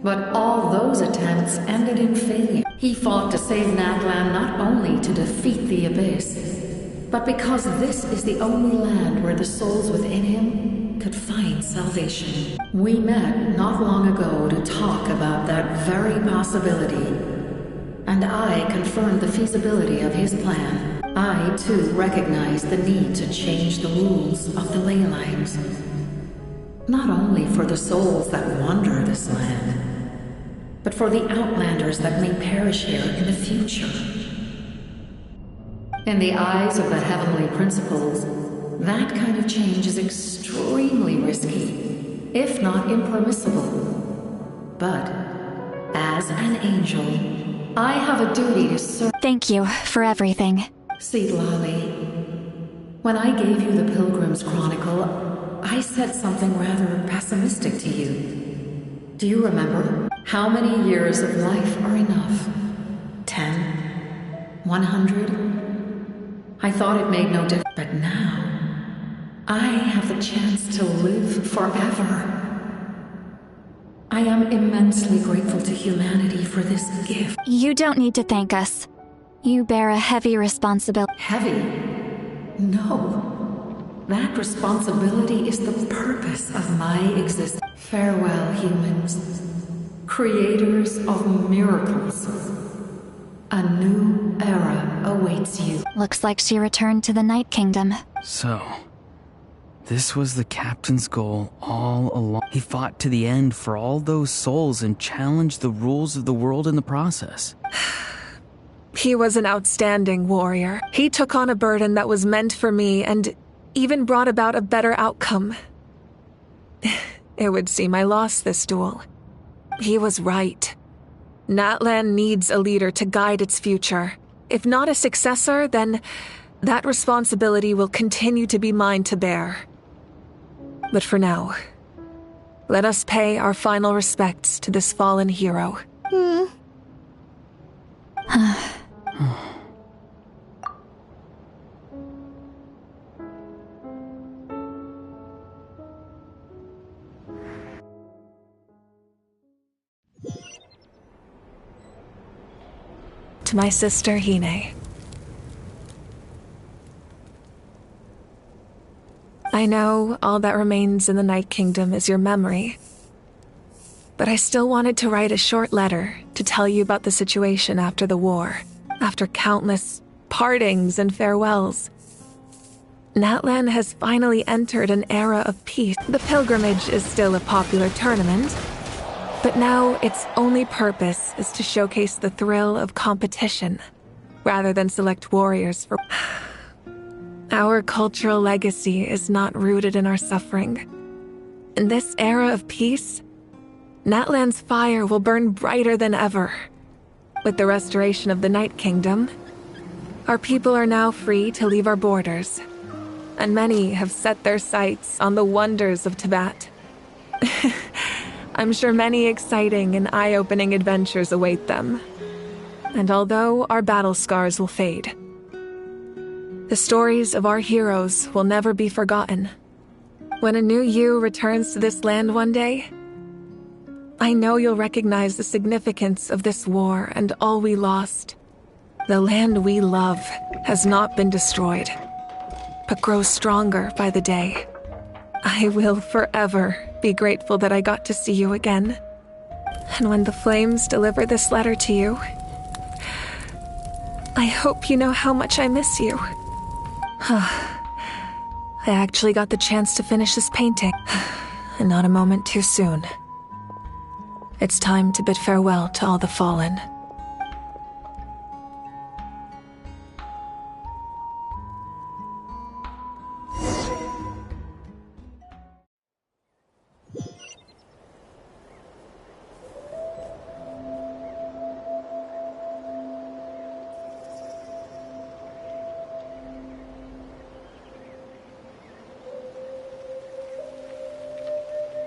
But all those attempts ended in failure. He fought to save Natlan not only to defeat the Abyss, but because this is the only land where the souls within him could find salvation. We met not long ago to talk about that very possibility, and I confirmed the feasibility of his plan. I, too, recognize the need to change the rules of the ley lines. Not only for the souls that wander this land, but for the outlanders that may perish here in the future. In the eyes of the Heavenly Principles, that kind of change is extremely risky, if not impermissible. But, as an angel, I have a duty to serve. Thank you for everything. Seedlali, when I gave you the Pilgrim's Chronicle, I said something rather pessimistic to you. Do you remember? How many years of life are enough? 10? 100? I thought it made no difference, but now I have the chance to live forever. I am immensely grateful to humanity for this gift. You don't need to thank us. You bear a heavy responsibility. Heavy? No. That responsibility is the purpose of my existence. Farewell, humans. Creators of miracles. A new era awaits you. Looks like she returned to the Night Kingdom. So, This was the captain's goal all along. He fought to the end for all those souls and challenged the rules of the world in the process. He was an outstanding warrior. He took on a burden that was meant for me and even brought about a better outcome. It would seem I lost this duel. He was right. Natlan needs a leader to guide its future. If not a successor, then that responsibility will continue to be mine to bear. But for now, let us pay our final respects to this fallen hero. To my sister, Hine. I know all that remains in the Night Kingdom is your memory, but I still wanted to write a short letter to tell you about the situation after the war, after countless partings and farewells. Natlan has finally entered an era of peace. The pilgrimage is still a popular tournament, but now its only purpose is to showcase the thrill of competition, rather than select warriors for... Our cultural legacy is not rooted in our suffering. In this era of peace, Natlan's fire will burn brighter than ever. With the restoration of the Night Kingdom, our people are now free to leave our borders, and many have set their sights on the wonders of Tibet. I'm sure many exciting and eye-opening adventures await them. And although our battle scars will fade, the stories of our heroes will never be forgotten. When a new you returns to this land one day, I know you'll recognize the significance of this war and all we lost. The land we love has not been destroyed, but grows stronger by the day. I will forever be grateful that I got to see you again. And when the flames deliver this letter to you, I hope you know how much I miss you. I actually got the chance to finish this painting, and not a moment too soon. It's time to bid farewell to all the fallen.